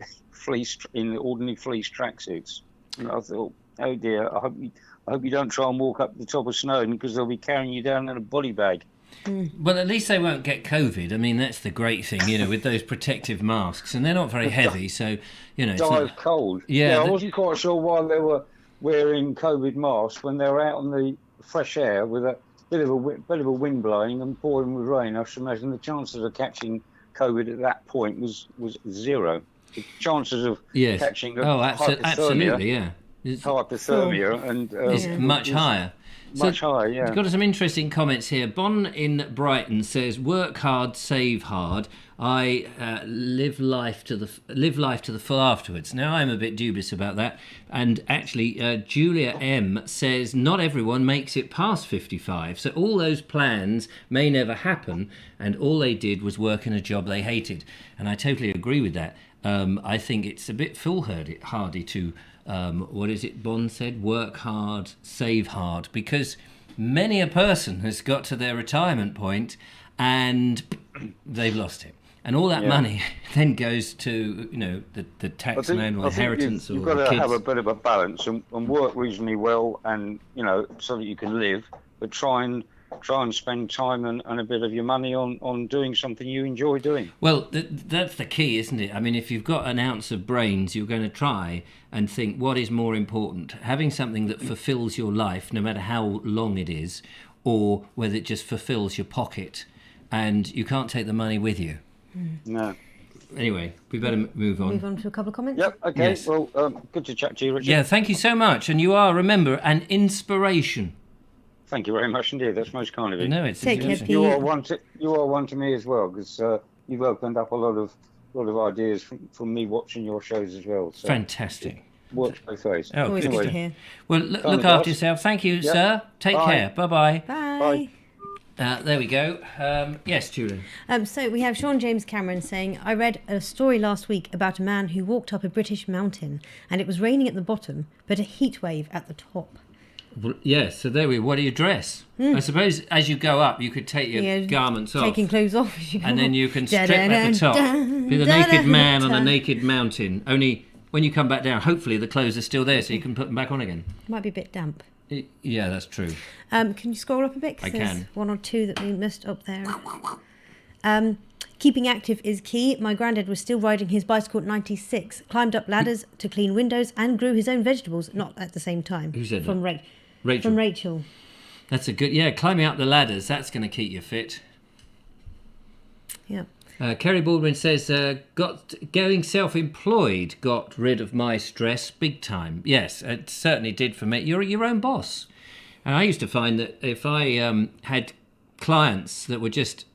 ordinary fleece tracksuits. And I thought, oh dear, I hope you don't try and walk up the top of Snowdon, because they'll be carrying you down in a body bag. Well, at least they won't get COVID. I mean, that's the great thing, with those protective masks, and they're not very heavy, so it's Die not... of cold. Yeah, I wasn't quite sure why they were wearing COVID masks when they were out in the fresh air with a bit of a wind blowing and pouring with rain. I should imagine the chances of catching COVID at that point was zero. The chances of catching absolutely, yeah. Hypothermia and is much higher. Much higher, yeah. We've got some interesting comments here. Bon in Brighton says, "Work hard, save hard. I live life to the full afterwards." Now, I'm a bit dubious about that. And actually, Julia M says, "Not everyone makes it past 55, so all those plans may never happen, and all they did was work in a job they hated." And I totally agree with that. I think it's a bit foolhardy to. What is it Bond said? Work hard, save hard. Because many a person has got to their retirement point and they've lost it. And all that money then goes to, the tax man or inheritance or you've got to kids. have a bit of a balance and work reasonably well and, so that you can live, but try and spend time and a bit of your money on doing something you enjoy doing. Well, that's the key, isn't it? I mean, if you've got an ounce of brains, you're going to try and think, what is more important? Having something that fulfills your life, no matter how long it is, or whether it just fulfills your pocket, and you can't take the money with you. No. Anyway, we better move on. Move on to a couple of comments. Yep, okay. Yes. Well, good to chat to you, Richard. Yeah, thank you so much. And you are, remember, an inspiration. Thank you very much indeed. That's most kind of you. No, it's Take care, Pete. You are one to me as well, because you've opened up a lot of ideas from me watching your shows as well. So fantastic. Works both ways. Oh, Always good to hear. Well, look after yourself. Thank you, sir. Take care. Bye-bye. Bye. There we go. Yes, Julian. So we have Sean James Cameron saying, "I read a story last week about a man who walked up a British mountain and it was raining at the bottom, but a heat wave at the top." Well, yes, so there we go. What do you dress? I suppose as you go up, you could take your garments off. Taking clothes off as you go and then up. you can strip at the top. Be the naked man on a naked mountain. Only when you come back down, hopefully the clothes are still there so you can put them back on again. Might be a bit damp. Yeah, that's true. Can you scroll up a bit? 'Cause I there's can. one or two that we missed up there. Keeping active is key. My granddad was still riding his bicycle at 96, climbed up ladders to clean windows and grew his own vegetables, not at the same time. Who said From that? Rachel. From Rachel. That's a good... Yeah, climbing up the ladders, that's going to keep you fit. Yeah. Kerry Baldwin says, going self-employed got rid of my stress big time. Yes, it certainly did for me. You're your own boss. And I used to find that if I had clients that were just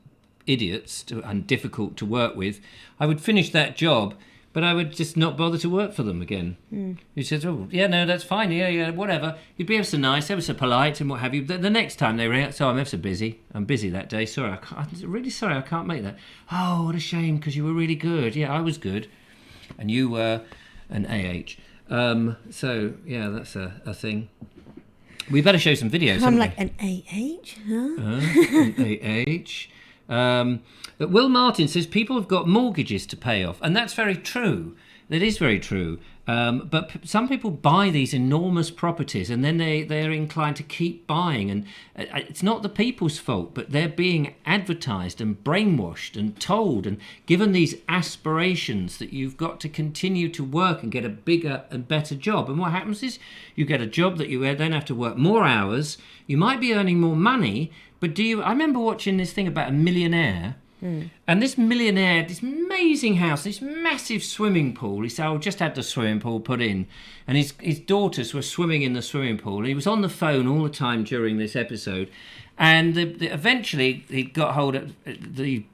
idiots and difficult to work with, I would finish that job, but I would just not bother to work for them again. He says, "Oh, yeah, no, that's fine, yeah, whatever." You'd be ever so nice, ever so polite and what have you. The next time they ring, "So I'm ever so busy. I'm busy that day. Sorry, I'm really sorry, I can't make that." "Oh, what a shame, because you were really good." "Yeah, I was good. And you were an AH." So, yeah, that's a thing. We better show some videos. I'm like an AH, huh? An AH. But Will Martin says people have got mortgages to pay off, and that's very true. That is very true. But some people buy these enormous properties and then they're inclined to keep buying. And it's not the people's fault, but they're being advertised and brainwashed and told and given these aspirations that you've got to continue to work and get a bigger and better job. And what happens is you get a job that you then have to work more hours. You might be earning more money, but I remember watching this thing about a millionaire. And this millionaire, this amazing house, this massive swimming pool. He said, "I just had the swimming pool put in," and his daughters were swimming in the swimming pool. And he was on the phone all the time during this episode, and eventually he got hold of the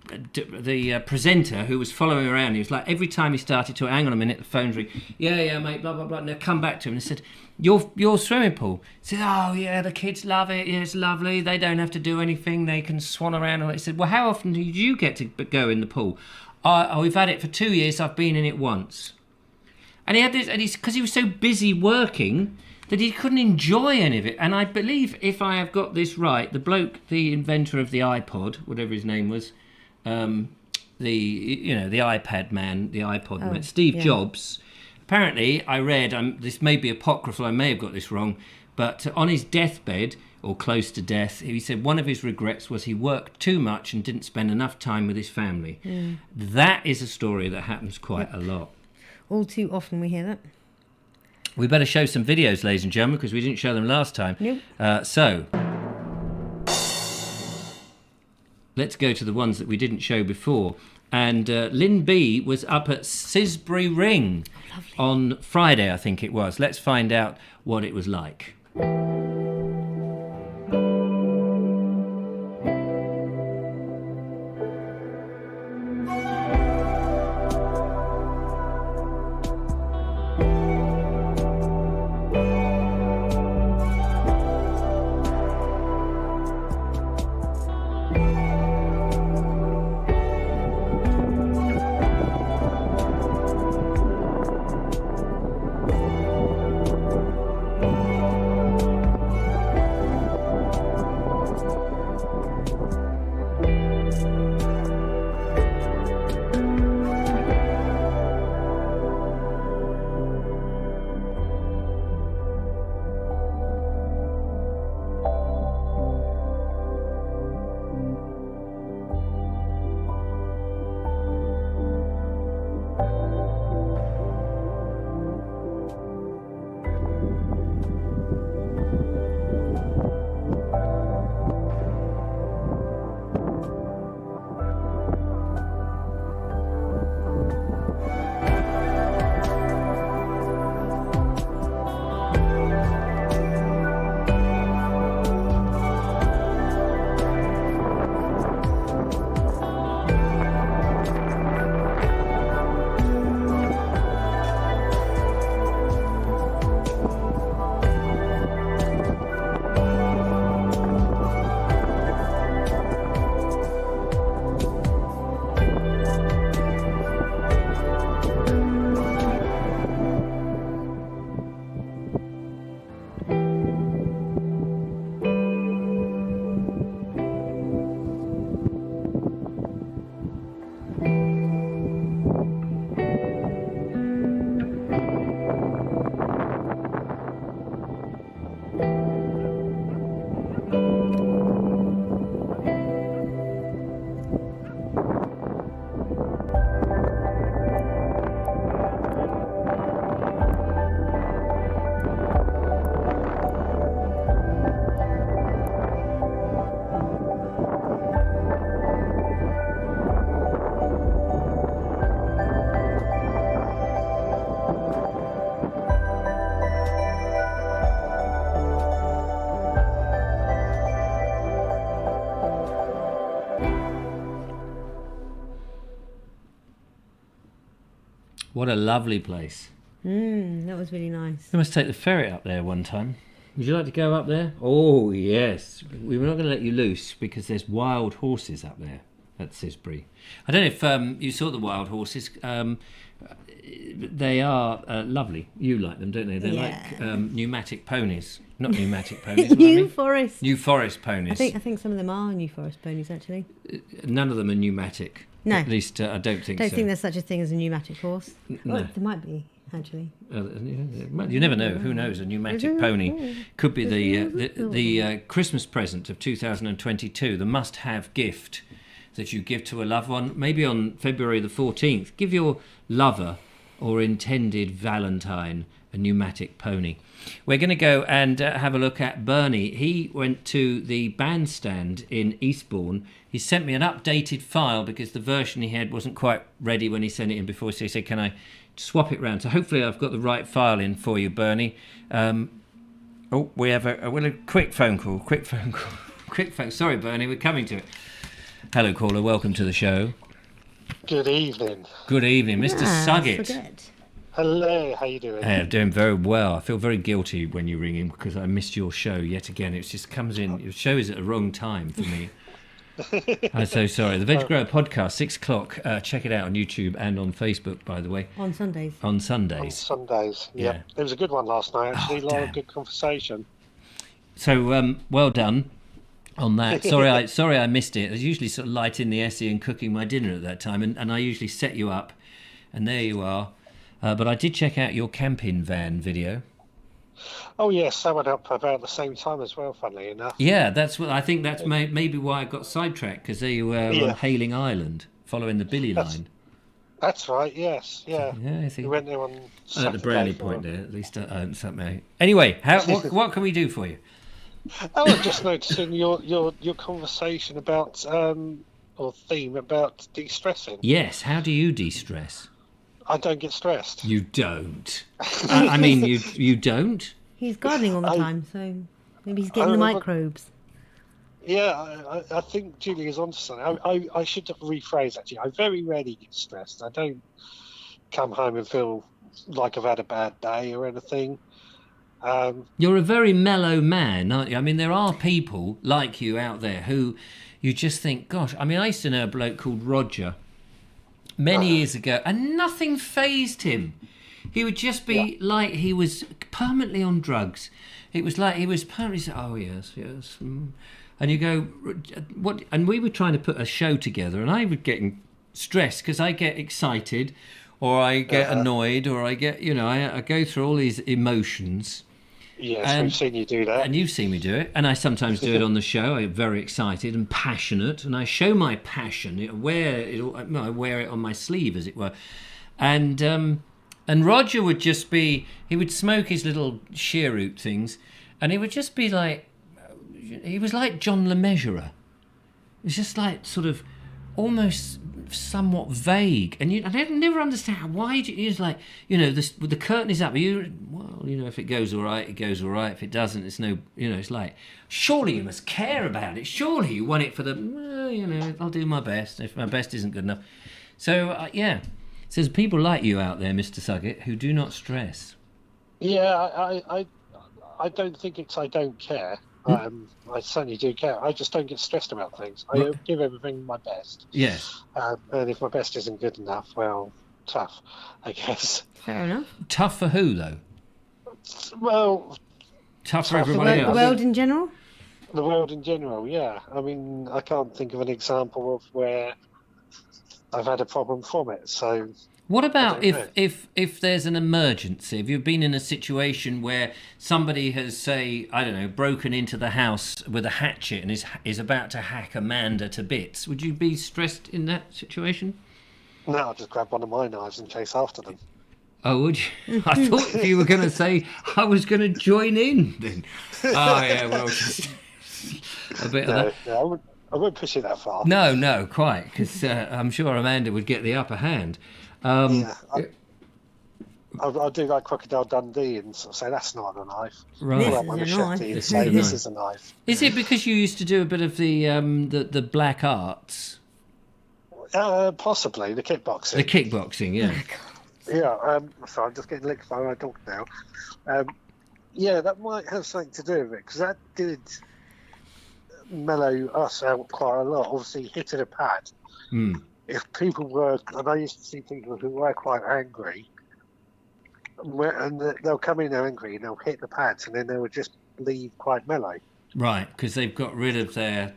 presenter who was following around. He was like, every time he started to, hang on a minute, the phone's ringing. Yeah, mate, blah blah blah. And they'll come back to him and said, Your swimming pool. He said, "Oh yeah, the kids love it. Yeah, it's lovely. They don't have to do anything. They can swan around." And he said, "Well, how often do you get to go in the pool?" We've had it for 2 years. I've been in it once. And he had this, and because he was so busy working that he couldn't enjoy any of it. And I believe, if I have got this right, the bloke, the inventor of the iPod, whatever his name was, the iPad man, the iPod man, Steve Jobs. Apparently, I read, this may be apocryphal, I may have got this wrong, but on his deathbed, or close to death, he said one of his regrets was he worked too much and didn't spend enough time with his family. That is a story that happens quite a lot. All too often we hear that. We better show some videos, ladies and gentlemen, because we didn't show them last time. Nope. So, let's go to the ones that we didn't show before. And Lynn B was up at Sisbury Ring on Friday, I think it was. Let's find out what it was like. What a lovely place. That was really nice. We must take the ferret up there one time. Would you like to go up there? Oh, yes. We were not going to let you loose because there's wild horses up there at Sisbury. I don't know if you saw the wild horses. They are lovely. You like them, don't they? They're like pneumatic ponies. Not pneumatic ponies. New Forest. New Forest ponies. I think some of them are New Forest ponies, actually. None of them are pneumatic. No. At least I don't think so. Don't think there's such a thing as a pneumatic horse. No. Well, there might be, actually. You never know. Who knows? A pneumatic pony could be the Christmas present of 2022. The must-have gift that you give to a loved one. Maybe on February the 14th, give your lover or intended Valentine a pneumatic pony. We're going to go and have a look at Bernie. He went to the bandstand in Eastbourne. He sent me an updated file because the version he had wasn't quite ready when he sent it in before. So he said, can I swap it round? So hopefully I've got the right file in for you, Bernie. We have a quick phone call. Quick phone. Sorry, Bernie, we're coming to it. Hello, caller. Welcome to the show. Good evening. Good evening, Mr. Suggett. Forget. Hello, how you doing? I'm doing very well. I feel very guilty when you ring in because I missed your show yet again. It just comes in. Your show is at the wrong time for me. I'm so sorry. The Veg Grower podcast, 6 o'clock. Check it out on YouTube and on Facebook, by the way. On Sundays. On Sundays. On Sundays, yeah. It was a good one last night, actually. A lot of good conversation. So, well done on that. Sorry I missed it. I was usually sort of lighting the Essie and cooking my dinner at that time, and I usually set you up, and there you are. But I did check out your camping van video. Oh yes, that went up about the same time as well, funnily enough. Yeah, that's what I think. That's maybe why I got sidetracked, because there you were on Hailing Island, following the Billy line. That's right. Yes, yeah. Yeah, I think we went there on Saturday. At the Brownie Point there, at least something. Anyway, what can we do for you? I was just noticing your conversation about or theme about de-stressing. Yes, how do you de-stress? I don't get stressed. You don't. I mean, you don't. He's gardening all the time, so maybe he's getting the microbes. Yeah, I think Julie is onto something. I should rephrase actually. I very rarely get stressed. I don't come home and feel like I've had a bad day or anything. You're a very mellow man, aren't you? I mean, there are people like you out there who you just think, gosh. I mean, I used to know a bloke called Roger many years ago, and nothing fazed him. He would just be like he was permanently on drugs. It was like he was permanently saying, oh, yes. And you go, what? And we were trying to put a show together, and I would get stressed because I get excited or I get annoyed or I get, I go through all these emotions. Yes, we've seen you do that. And you've seen me do it. And I sometimes do it on the show. I'm very excited and passionate. And I show my passion. I wear it on my sleeve, as it were. And Roger would just be... He would smoke his little cheroot things. And he would just be like... He was like John Le Measurer. It was just like sort of almost somewhat vague, and I never understand why. It's like, the curtain is up. If it goes all right, it goes all right. If it doesn't, it's no. It's like, surely you must care about it. Surely you want it for the. I'll do my best. If my best isn't good enough, so so there's people like you out there, Mr. Suggett, who do not stress. Yeah, I don't think it's I don't care. I certainly do care. I just don't get stressed about things. I give everything my best. Yes. And if my best isn't good enough, well, tough, I guess. Fair enough. Tough for who, though? Well... Tough for everybody else. The world in general? The world in general, yeah. I mean, I can't think of an example of where I've had a problem from it, so... What about if there's an emergency? If you've been in a situation where somebody has, say, I don't know, broken into the house with a hatchet and is about to hack Amanda to bits, would you be stressed in that situation? No, I'll just grab one of my knives and chase after them. Oh, would you? I thought you were going to say I was going to join in then. Oh, yeah, well, just a bit of that. No, I wouldn't push it that far. No, quite, because I'm sure Amanda would get the upper hand. I'll do like Crocodile Dundee and sort of say that's not a knife. Right. Pull out my machete and say this is a knife. Is it because you used to do a bit of the black arts? Possibly the kickboxing. The kickboxing, yeah. Yeah. Sorry, I'm just getting licked by my dog now. Yeah, that might have something to do with it because that did mellow us out quite a lot. Obviously, hitting a pad. If people were, and I used to see people who were quite angry, and they'll come in there angry and they'll hit the pads and then they would just leave quite mellow. Right, because they've got rid of the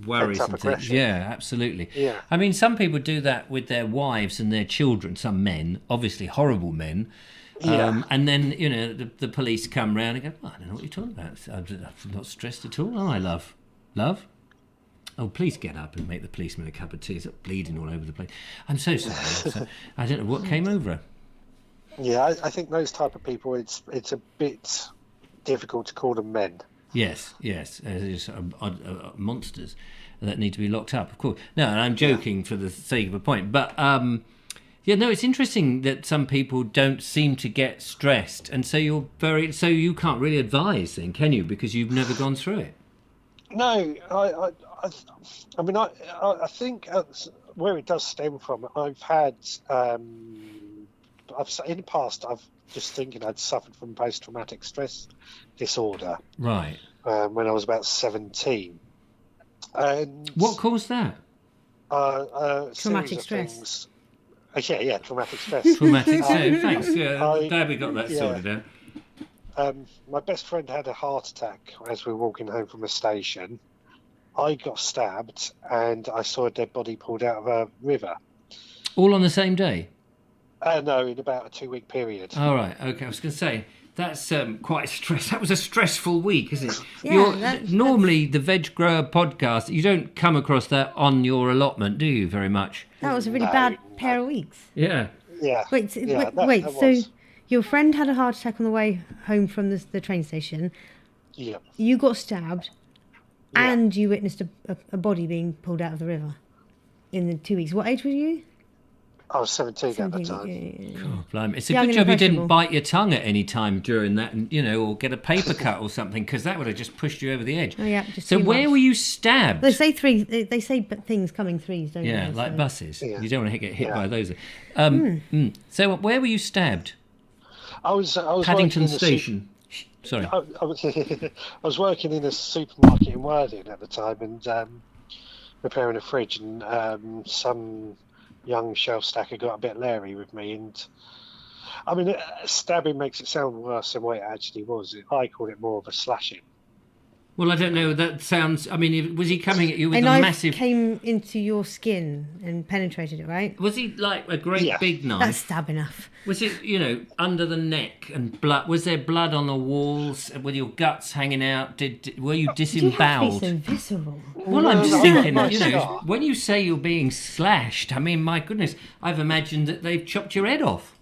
worries Pent-up and things. aggression. Yeah, absolutely. Yeah. I mean, some people do that with their wives and their children. Some men, obviously horrible men. Yeah. And then, the police come round and go, I don't know what you're talking about. I'm not stressed at all, am I, love? Love? Oh, please get up and make the policeman a cup of tea. It's bleeding all over the place. I'm so sorry. I don't know what came over her. Yeah, I think those type of people, it's a bit difficult to call them men. Yes. They're just monsters that need to be locked up, of course. No, and I'm joking for the sake of a point. But, it's interesting that some people don't seem to get stressed. And so you can't really advise then, can you? Because you've never gone through it. No, I mean, I think where it does stem from, I've had, in the past, I'd suffered from post-traumatic stress disorder. Right. When I was about 17. And what caused that? Traumatic stress. Yeah, traumatic stress. Traumatic stress. Thanks. Yeah, glad we got that sorted out. My best friend had a heart attack as we were walking home from a station. I got stabbed and I saw a dead body pulled out of a river. All on the same day? No, in about a 2-week period. All right, okay. I was going to say, that's quite stress. That was a stressful week, isn't it? Yeah, normally, the Veg Grower podcast, you don't come across that on your allotment, do you, very much? That was a really bad pair of weeks. Yeah. Yeah. Wait, so your friend had a heart attack on the way home from the train station. Yeah. You got stabbed, and you witnessed a body being pulled out of the river in the 2 weeks. What age were you? I was 17 at the time. Yeah. Oh, blimey. It's a Young good and job you didn't impressionable. bite your tongue at any time during that, and, or get a paper cut or something, because that would have just pushed you over the edge. Oh, yeah, just so too where much. were you stabbed? They say things come in threes, don't Yeah, they? like So- buses. Yeah. You don't want to get hit Yeah. by those. So where were you stabbed? I was Paddington working in a Station. Sorry. I was working in a supermarket in Worthing at the time and repairing a fridge, and some young shelf stacker got a bit leery with me, and I mean, stabbing makes it sound worse than what it actually was. I call it more of a slashing. Well, I don't know. That sounds. I mean, was he coming at you with A a knife massive? came into your skin and penetrated it, right? Was he like a great big knife? That's stab enough. Was it, under the neck and blood? Was there blood on the walls with your guts hanging out? Were you You have to be disemboweled? so visceral. Well, I'm just No, thinking, no, no. when you say you're being slashed, I mean, my goodness, I've imagined that they've chopped your head off.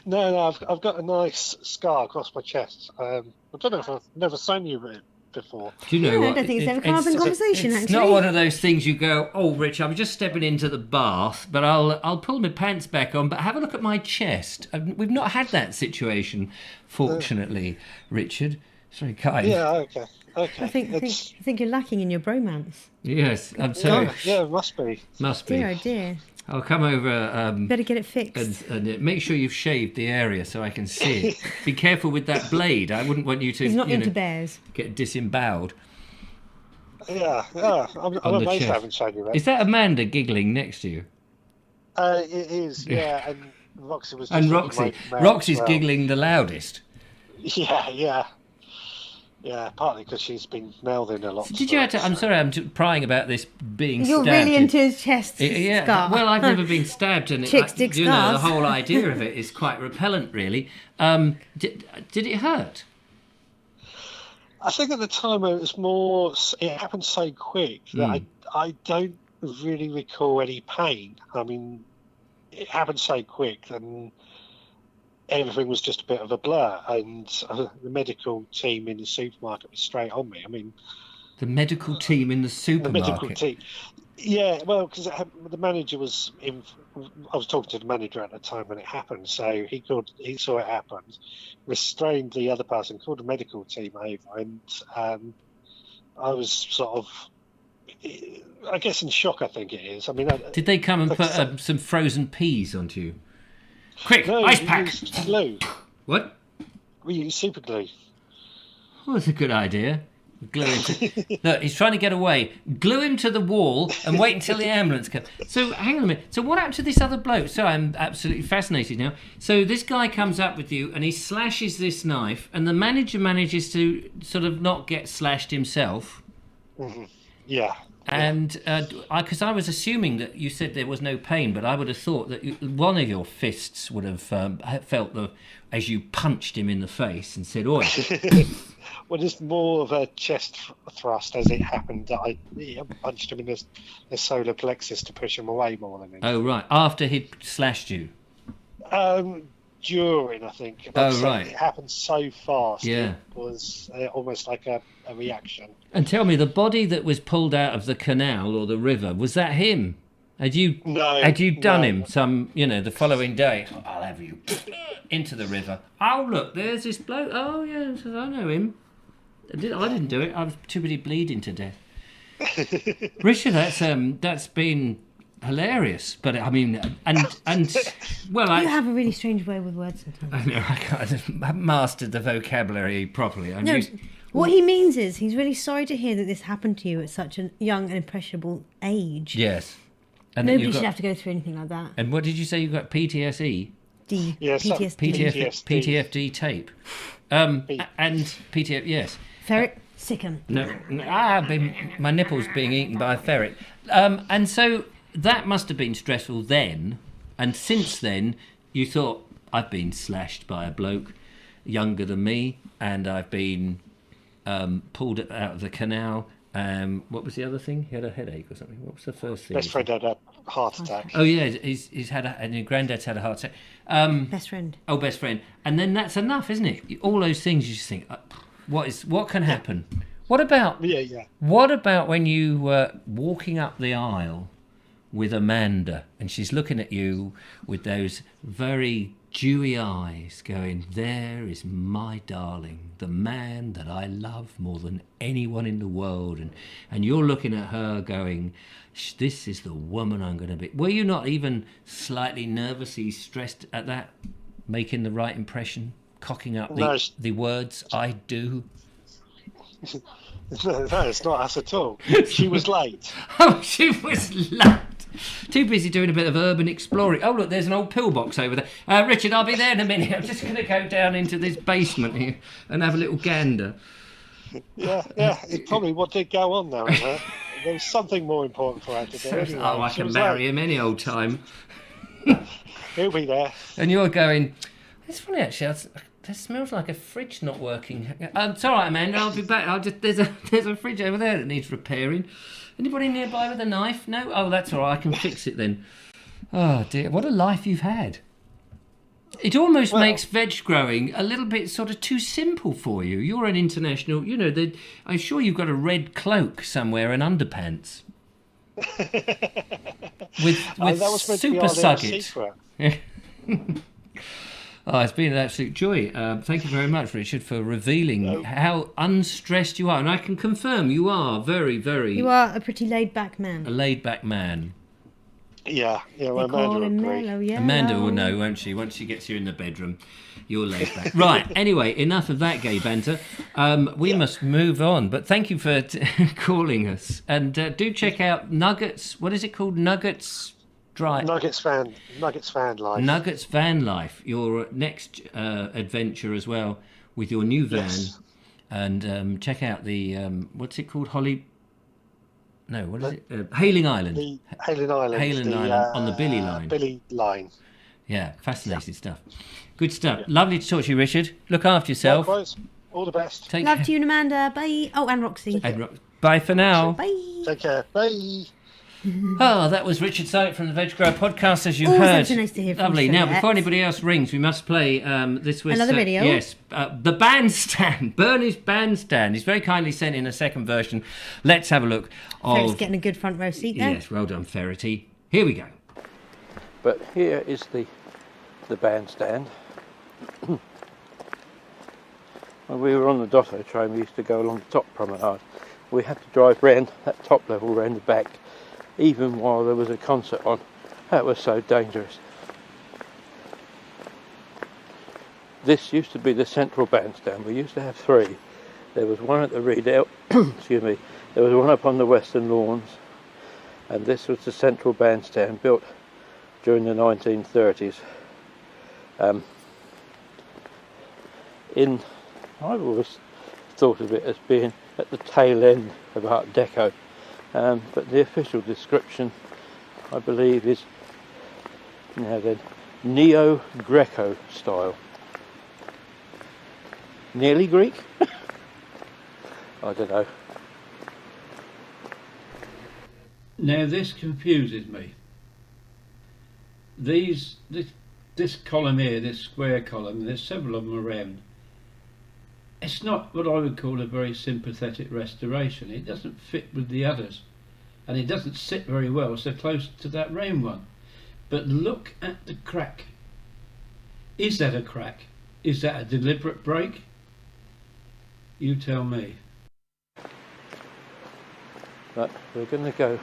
No, I've got a nice scar across my chest. I don't know if I've never shown you it before. Do you know Yeah, I what? don't think it's ever come up in conversation, It's actually. not one of those things you go, oh, Rich, I'm just stepping into the bath, but I'll pull my pants back on, but have a look at my chest. We've not had that situation, fortunately, Richard. It's very kind. Yeah, okay. I think you're lacking in your bromance. Yes, I'm sorry. Yeah, it must be. Must be. Dear, oh dear. I'll come over Better get it fixed. and make sure you've shaved the area so I can see it. Be careful with that blade. I wouldn't want you to He's not into bears. get disemboweled. Yeah. I'm On the amazed I chest. haven't shown you that. Is that Amanda giggling next to you? It is, yeah. And Roxy was. Just And looking Roxy. my mouth Roxy's as well. giggling the loudest. Yeah, partly because she's been mouthing a lot. Did you have to? I'm sorry, I'm prying about this being You're stabbed. really into his chest Yeah. scar. Well, I've never been stabbed, and Chicks dig the scars. whole idea of it is quite repellent, really. Did it hurt? I think at the time it was more. It happened so quick that I don't really recall any pain. I mean, it happened so quick, and everything was just a bit of a blur. And the medical team in the supermarket was straight on me. I mean, The medical team in the the supermarket. medical team. Yeah, well, because the manager was in. I was talking to the manager at the time when it happened, so he saw it happen, restrained the other person, called the medical team over, and I was sort of, I guess, in shock. I think it is. I mean, Did they come and put some frozen peas onto you? Quick, no, ice we pack. used glue. What? We used super glue. Well, that's a good idea. Glue him to, look, he's trying to get away. Glue him to the wall and wait until the ambulance comes. So hang on a minute. So what happened to this other bloke? So I'm absolutely fascinated now. So this guy comes up with you and he slashes this knife, and the manager manages to sort of not get slashed himself. Mm-hmm. Yeah. And because I was assuming that you said there was no pain, but I would have thought that one of your fists would have felt as you punched him in the face and said, "Oi." Well, it's more of a chest thrust as it happened that I punched him in the solar plexus to push him away more than anything. Oh, right. After he'd slashed you? During, I think. Oh, right. It happened so fast. Yeah. It was almost like a reaction. And tell me, the body that was pulled out of the canal or the river, was that him? Had you done him the following day? I'll have you into the river. Oh, look, there's this bloke. Oh, yes, I know him. I didn't do it. I was too busy bleeding to death. Richard, that's been hilarious. But I mean, well, you have a really strange way with words sometimes. I know. I haven't mastered the vocabulary properly. What he means is he's really sorry to hear that this happened to you at such a young and impressionable age. Yes. And nobody should have to go through anything like that. And what did you say? You got PTSD? Yes, PTSD tape. And PTSD, yes. Ferret, sicken. No, my nipples being eaten by a ferret. And so that must have been stressful then. And since then, you thought, I've been slashed by a bloke younger than me, and I've been pulled out of the canal. What was the other thing? He had a headache or something. What was the first thing? Best friend had a heart attack. Oh yeah, he's had and your granddad's had a heart attack. Best friend. Oh, best friend. And then that's enough, isn't it? All those things you just think, what can happen? What about? Yeah. What about when you were walking up the aisle with Amanda and she's looking at you with those very dewy eyes going, there is my darling, the man that I love more than anyone in the world, and you're looking at her going, this is the woman I'm going to be. Were you not even slightly nervously stressed at that, making the right impression, cocking up the words, I do? No, it's not us at all. She was late. Oh, she was late. Too busy doing a bit of urban exploring. Oh, look, there's an old pillbox over there. Richard, I'll be there in a minute. I'm just going to go down into this basement here and have a little gander. Yeah. It's probably what did go on there with her. There was something more important for her to do. Anyway, I can marry him any old time. He'll be there. And you're going, it's funny actually, that smells like a fridge not working. It's all right, Amanda, I'll be back. There's a fridge over there that needs repairing. Anybody nearby with a knife? No? Oh, that's all right, I can fix it then. Oh dear, what a life you've had. It almost makes veg growing a little bit sort of too simple for you. You're an international, I'm sure you've got a red cloak somewhere and underpants. with that was meant super to be suggets. Oh, it's been an absolute joy. Thank you very much, Richard, for revealing how unstressed you are. And I can confirm you are very, very... You are a pretty laid-back man. A laid-back man. Yeah, well, Amanda will agree. Amanda will know, won't she? Once she gets you in the bedroom, you're laid back. Right, anyway, enough of that gay banter. We must move on. But thank you for calling us. And do check out Nuggets. What is it called? Nuggets Van Life. Nuggets Van Life. Your next adventure as well with your new van. Yes. And check out the what's it called? What is it? Hailing Island. Hailing Island on the Billy line. Billy line. Yeah, fascinating stuff. Good stuff. Yeah. Lovely to talk to you, Richard. Look after yourself. Likewise. All the best. Love to you and Amanda. Bye. Oh, and Roxy. Bye for now. Bye. Take care. Bye. Oh, that was Richard Sykes from the Veg Grower Podcast, as you heard. So nice to hear from Lovely. you. Now, before anybody else rings, we must play this was another video. Yes, the bandstand, Bernie's bandstand. He's very kindly sent in a second version. Let's have a look. Ferret's getting a good front row seat there. Yes, well done, Ferrety. Here we go. But here is the bandstand. When we were on the Dotto train, we used to go along the top promenade. We had to drive round that top level, round the back, even while there was a concert on. That was so dangerous. This used to be the central bandstand. We used to have three. There was one at the Redoubt, excuse me, there was one up on the western lawns, and this was the central bandstand built during the 1930s. I've always thought of it as being at the tail end of Art Deco, but the official description, I believe, is now then Neo-Greco style. Nearly Greek? I don't know. Now this confuses me. This column here, this square column, there's several of them around. It's not what I would call a very sympathetic restoration. It doesn't fit with the others, and it doesn't sit very well so close to that round one. But look at the crack. Is that a crack? Is that a deliberate break? You tell me. But we're going to go.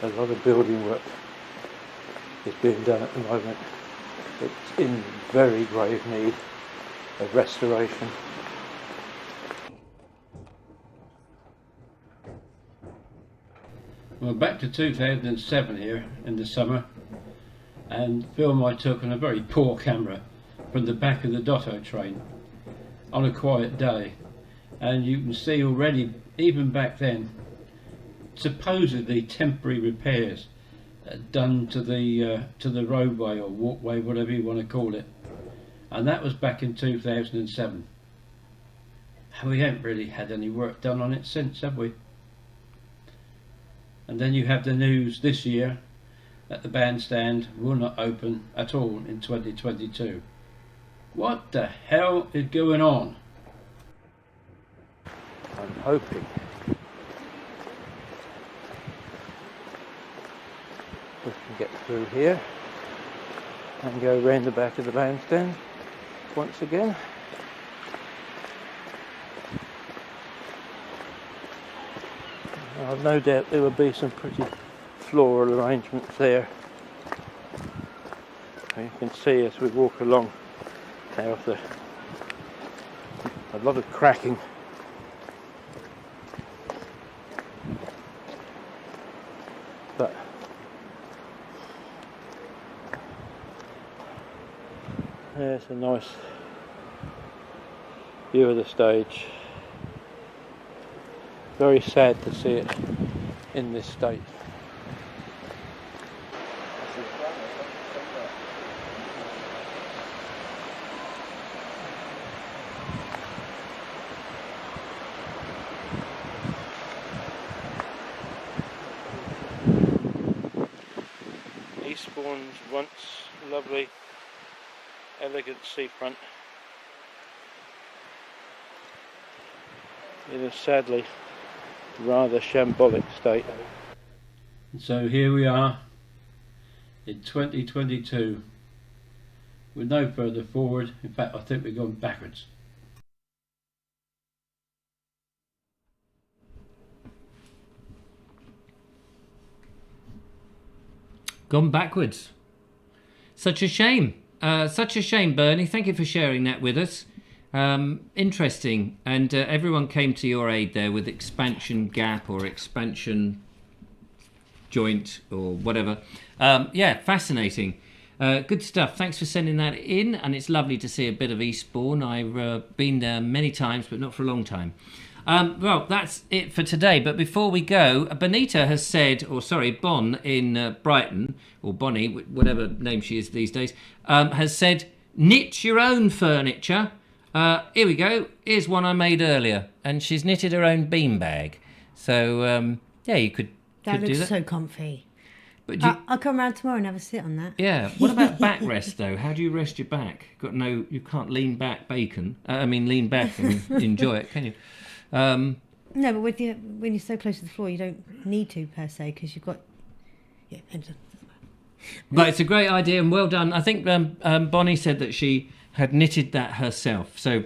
A lot of building work is being done at the moment. It's in very grave need of restoration. Well, back to 2007 here in the summer, and film I took on a very poor camera from the back of the Dotto train on a quiet day, and you can see already, even back then, supposedly temporary repairs done to the roadway or walkway, whatever you want to call it, and that was back in 2007. And we haven't really had any work done on it since, have we? And then you have the news this year that the bandstand will not open at all in 2022. What the hell is going on? I'm hoping we can get through here and go round the back of the bandstand once again. I've no doubt there will be some pretty floral arrangements there. You can see as we walk along how a lot of cracking. But there's a nice view of the stage. Very sad to see it in this state. Eastbourne's once lovely, elegant seafront in a sadly rather shambolic state. So here we are in 2022 with no further forward. In fact, I think we're going backwards. Gone backwards. Such a shame. Such a shame, Bernie. Thank you for sharing that with us. Interesting, and everyone came to your aid there with expansion gap or expansion joint or whatever. Yeah, fascinating. Good stuff. Thanks for sending that in, and it's lovely to see a bit of Eastbourne. I've been there many times, but not for a long time. Well, that's it for today. But before we go, Bonita has said, or sorry, Bon in Brighton, or Bonnie, whatever name she is these days, has said, knit your own furniture. Here we go. Here's one I made earlier, and she's knitted her own beanbag. So yeah, you could That do looks that. so comfy. But I'll come round tomorrow and have a sit on that. yeah. What about backrest though? How do you rest your back? You can't lean back bacon. Lean back and enjoy it, can you? No, but when you're so close to the floor, you don't need to per se because you've got. Yeah. But it's a great idea and well done. I think Bonnie said that she had knitted that herself. So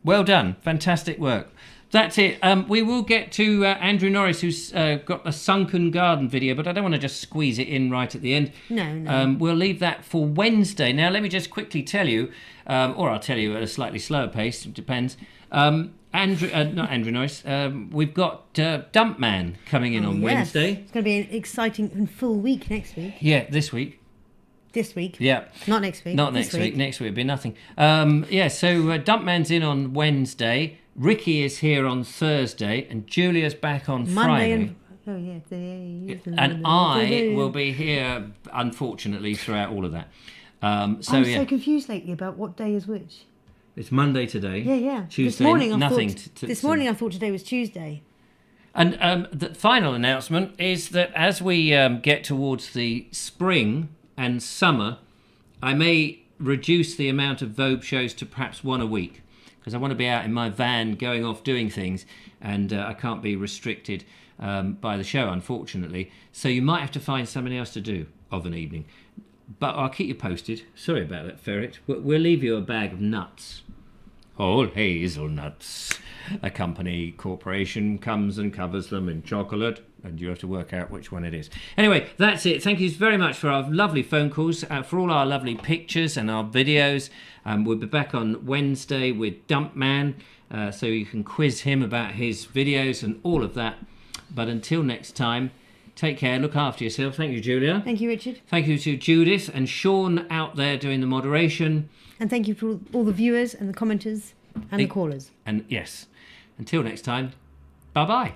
well done. Fantastic work. That's it. We will get to Andrew Norris, who's got a sunken garden video, but I don't want to just squeeze it in right at the end. No. We'll leave that for Wednesday. Now, let me just quickly tell you, or I'll tell you at a slightly slower pace, it depends. Not Andrew Norris. We've got Dump Man coming in on Wednesday. It's going to be an exciting and full week next week. Yeah, this week. This week. Yeah. Not next week. Not next week. Next week would be nothing. So Dump Man's in on Wednesday. Ricky is here on Thursday, and Julia's back on Friday. And I will be here, unfortunately, throughout all of that. I'm so confused lately about what day is which. It's Monday today. Yeah. Tuesday, This morning I thought today was Tuesday. And the final announcement is that as we get towards the spring and summer, I may reduce the amount of Vobes shows to perhaps one a week, because I want to be out in my van going off doing things, and I can't be restricted by the show, unfortunately. So you might have to find something else to do of an evening. But I'll keep you posted. Sorry about that, Ferret. We'll leave you a bag of nuts. Whole hazelnuts. A company corporation comes and covers them in chocolate, and you have to work out which one it is. Anyway, that's it. Thank you very much for our lovely phone calls, for all our lovely pictures and our videos. We'll be back on Wednesday with Dump Man, so you can quiz him about his videos and all of that. But until next time, take care, look after yourself. Thank you, Julia. Thank you, Richard. Thank you to Judith and Sean out there doing the moderation. And thank you for all the viewers and the commenters and the callers. And yes, until next time, bye-bye.